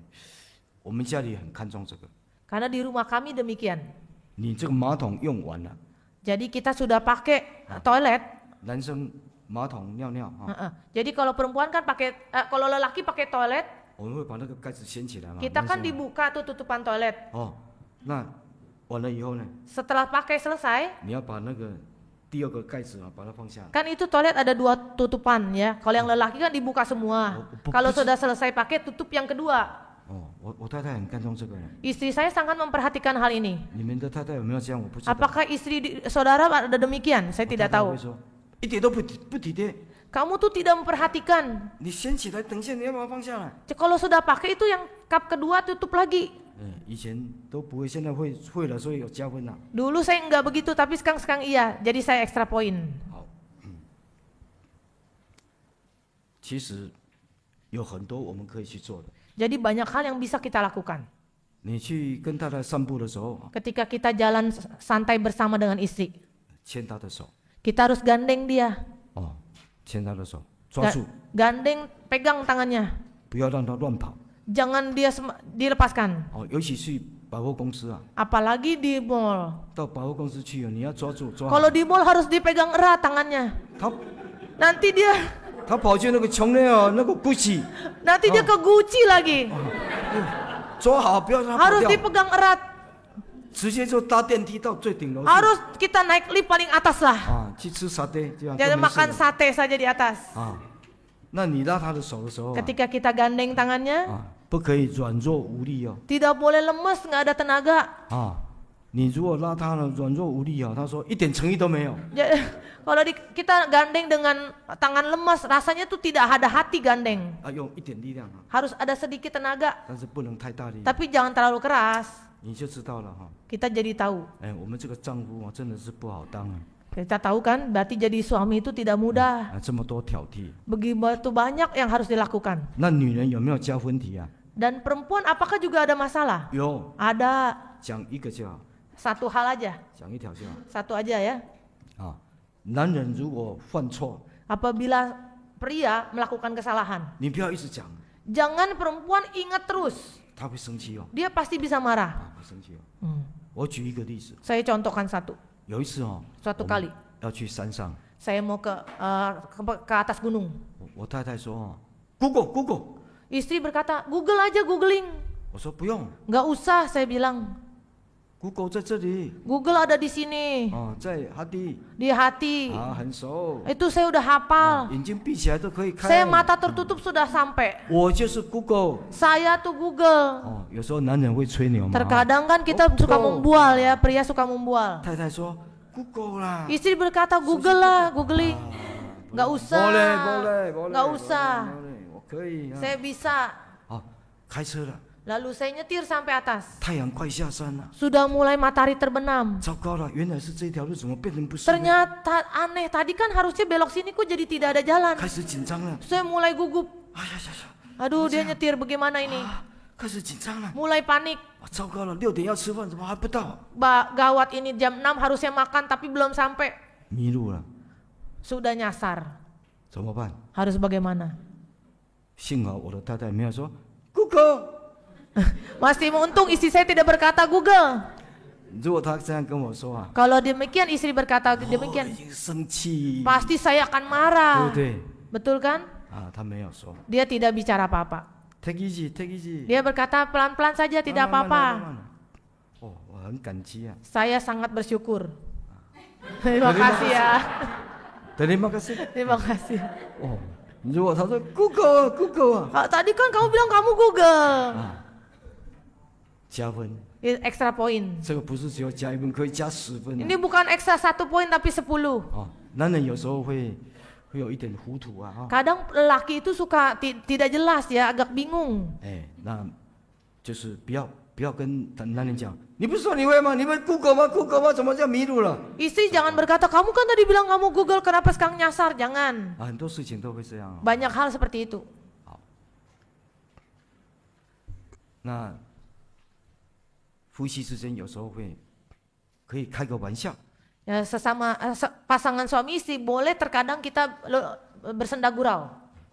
我们家里很看重这个。 Karena di rumah kami demikian. 你这个马桶用完了， Jadi kita sudah pakai toilet. 男生马桶尿尿啊， Jadi kalau perempuan kan pakai, kalau lelaki pakai toilet, 我们会把那个盖子掀起来嘛。 kita 男 kan 生啊 dibuka tuh tutupan toilet. 哦，那完了以后呢， Setelah pakai selesai, 你要把那个第2个盖子啊，把它放下来。 kan itu toilet ada 2 tutupan ya. Kalau yang lelaki kan dibuka semua. Kalau sudah selesai pakai tutup yang kedua. 哦，我太太很看重这个。 Istri saya sangat memperhatikan hal ini. 你们的太太有没有这样？我不知道。 Apakah istri saudara ada demikian? Saya 我 tidak 太太 tahu. 会说一点都不体贴。 Kamu tuh tidak memperhatikan. 你掀起来，等一下你要把它放下来。 Kalau sudah pakai itu yang cup kedua tutup lagi. 以前都不会，现在会了，所以有加分了。 Dulu saya enggak begitu, tapi sekarang iya. Jadi saya ekstra poin. 好，其实有很多我们可以去做的。 Jadi banyak hal yang bisa kita lakukan. 你去跟太太散步的时候， Ketika kita jalan santai bersama dengan istri, 牵她的手， kita harus gandeng dia. 哦，牵她的手，抓住， Gandeng, pegang tangannya. 不要让她乱跑。 Jangan dia dilepaskan. 哦，尤其去百货公司啊， Apalagi di mall. 到百货公司去哦，你要抓住抓好。 Kalau di mall harus dipegang erat tangannya. 他 Nanti dia 他跑去那个穷人哦，那个 Gucci， nanti dia ke Gucci lagi. 抓好，不要让他跑 Harus 掉， dipegang erat. 直接就搭电梯到最顶楼去。 Harus kita naik lift paling atas lah. 啊，去吃沙爹，这样就 Jangan 没事 makan 了 sate saja di atas. 啊。那你拉他的手的时候啊， Ketika kita gandeng tangannya, 不可以软弱无力哦。 tidak boleh lemes, nggak ada tenaga. 啊，你如果拉他了软弱无力哦，他说一点诚意都没有。 Kalau kita gandeng dengan tangan lemas, rasanya tuh tidak ada hati gandeng. 啊，用一点力量啊， Harus ada sedikit tenaga, 但是不能太大力， tapi jangan terlalu keras. 你就知道了哈。 Kita jadi tahu. 哎，我们这个丈夫啊，真的是不好当啊， Kita tahu kan, berarti jadi suami itu tidak mudah. 这么多挑剔。 Begitu banyak yang harus dilakukan. 那女人有没有加分题啊？ Dan perempuan apakah juga ada masalah? 有， Ada. 讲一个就好， Satu hal aja, 讲一条就好 satu aja ya. 啊。男人如果犯错， Apabila pria melakukan kesalahan, 你不要一直讲， jangan perempuan ingat terus. 他会生气哦， Dia pasti bisa marah. 啊，会生气哦。 Hmm. 我举一个例子， Saya contohkan satu. 有一次哦， Suatu 我们 kali 要去山上， saya mau ke atas gunung. 我太太说哦，Google， Istri berkata, Google aja, googling. 我说不用 Nggak usah, saya bilang. ，Google 在这里， Google ada di sini, 哦，在哈地， di hati. 啊，很熟， Itu saya udah 啊 hafal. 眼睛闭起来都可以开。 Saya mata tertutup sudah sampai. 我就是 Google， Saya tuh Google. 哦，有时候男人会吹牛嘛， Terkadang kan kita suka membual ya, pria suka membual. 太太说 Google 啦， Istri berkata, Google lah, googling. Nggak usah. boleh， Nggak usah. 我可以。 Saya bisa. 好，开车了， Lalu saya nyetir sampai atas. 太阳快下山了， Sudah mulai matahari terbenam. 糟糕了，原来是这条路，怎么变成不是呢？ Ternyata aneh, tadi kan harusnya belok sini kok jadi tidak ada jalan. 开始紧张了， Saya mulai gugup. 哎呀呀呀， Aduh, dia nyetir bagaimana ini? 开始紧张了， Mulai panik. 糟糕了，6点要吃饭，怎么还不到？ Gawat ini jam 6 harusnya makan tapi belum sampai. 迷路了， Sudah nyasar. 怎么办？ Harus bagaimana? 幸好我的太太没有说 Google。 Masih untung istri saya tidak berkata Google. 如果她这样跟我说啊， Kalau demikian istri berkata 我 demikian, 已经生气， pasti saya akan 对 marah. 不对？ Betul kan? 啊，她没有说 Dia tidak bicara apa-apa. take easy，take easy。 Dia berkata pelan-pelan saja, tidak 慢慢来慢 apa-apa. 慢来哦，我很感激啊。 Saya sangat bersyukur. Terima kasih ya. Terima kasih. Terima kasih. 哦，如果他说 Google Google 啊， Tadi kan kamu bilang kamu Google. 加分， Extra point. 这个不是只有加1分，可以加10分、啊。 Ini bukan ekstra 1 poin tapi 10. 哦，男人有时候会有一点糊涂啊，哈、 Kadang lelaki itu suka tidak jelas ya, agak bingung. 哎，那就是不要跟男人讲，你不是说你会吗？你会 Google 吗 ？Google 吗？怎么叫迷路了？ Istri jangan berkata, kamu kan tadi bilang kamu Google, kenapa sekarang nyasar? Jangan. 啊，很多事情都会这样、哦。 Banyak hal seperti itu. 那夫妻之间有时候可以开个玩笑。 Ya, sesama pasangan suami istri boleh terkadang kita bersenda gurau.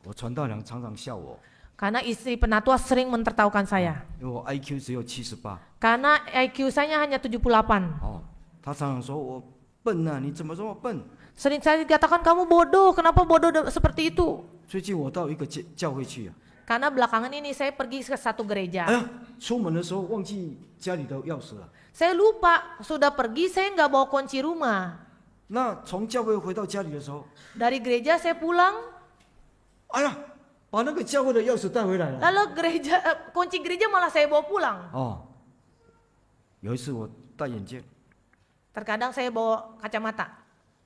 我传道娘常常笑我， Karena istri penatua sering mentertawakan saya. 因为我 IQ 只有78。 Karena IQ saya hanya 78. 哦，他常常说我笨啊，你怎么这么笨？ Sering saya dikatakan kamu bodoh, kenapa bodoh seperti itu? 最近我到一个教会去啊， Karena belakangan ini saya pergi ke satu gereja. 哎呀，出门的时候忘记家里的钥匙了。 Saya lupa, sudah pergi saya nggak bawa kunci rumah. 那从教会回到家里的时候， Dari gereja saya pulang, 哎呀，把那个教会的钥匙带回来了。 lalu kunci gereja malah saya bawa pulang. 哦，有一次我戴眼镜， Terkadang saya bawa kacamata.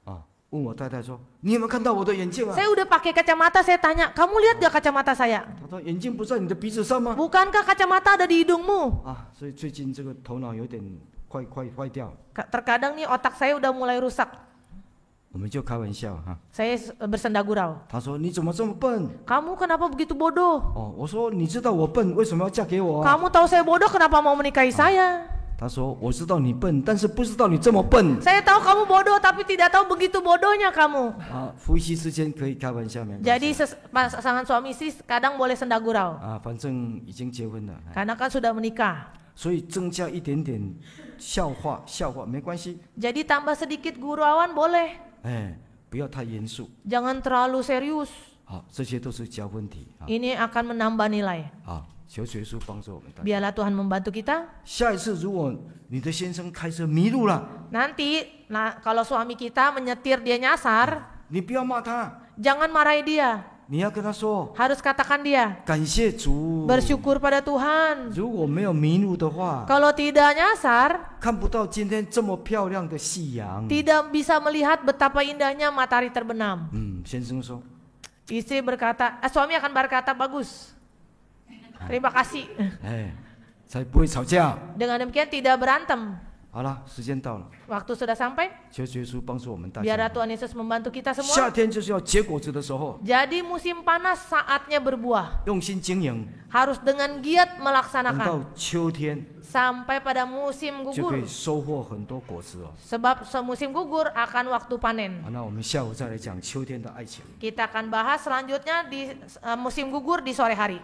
啊，问我太太说：“你有没有看到我的眼镜啊 Saya udah pakai kacamata, saya tanya, kamu lihat gak kacamata saya?？” 她说：“眼镜不在你的鼻子上吗 Bukankah kacamata ada di hidungmu?？” 啊，所以最近这个头脑有点坏掉， Terkadang nih otak saya udah mulai rusak. 我们就开玩笑哈。 Saya bersenda gurau. 她说：“你怎么这么笨 Kamu kenapa begitu bodoh?？” 哦，我说：“你知道我笨，为什么要嫁给我啊 Kamu tahu saya bodoh, kenapa mau menikahi saya?？” 她说：“我知道你笨，但是不知道你这么笨 Saya tahu kamu bodoh, tapi tidak tahu begitu bodohnya kamu. 啊。”夫妻之间可以开玩笑没关系 Jadi pasangan suami istri kadang boleh senda gurau. 啊，反正已经结婚了，哎 Karena kan sudah menikah. 所以增加一点点笑话没关系， Jadi tambah sedikit gurauan boleh. 哎，不要太严肃。 Jangan terlalu serius. 好，这些都是加分题啊。 Ini akan menambah nilai. 好，求耶稣帮助我们大家。 Biarlah Tuhan membantu kita. 下一次如果你的先生开车迷路了， Nanti, kalau suami kita menyetir dia nyasar, 你不要骂他， jangan marahi dia. 你要跟他说 Harus katakan dia, 感谢主。 bersyukur pada Tuhan. 如果没有迷路的话， Kalau tidak nyasar, 看不到今天这么漂亮的夕阳。 tidak bisa melihat betapa indahnya matahari terbenam. 先生说， Istri berkata, suami akan berkata, bagus. Terima kasih. 哎，才不会吵架。 Dengan demikian tidak berantem. 好了，时间到了， Waktu sudah sampai, 求耶稣帮助我们大 biarlah 家。 Tuhan Yesus membantu kita 夏 semua. 天就是要结果子的时候， Jadi musim panas saatnya berbuah. 用心经营， Harus dengan giat 等到 melaksanakan. 秋天 Sampai pada musim 就可 gugur. 以收获很多果子哦。 Sebab semusim gugur akan waktu panen. 好，那我们下午再来讲秋天的爱情。 Kita akan bahas selanjutnya di musim gugur di sore hari.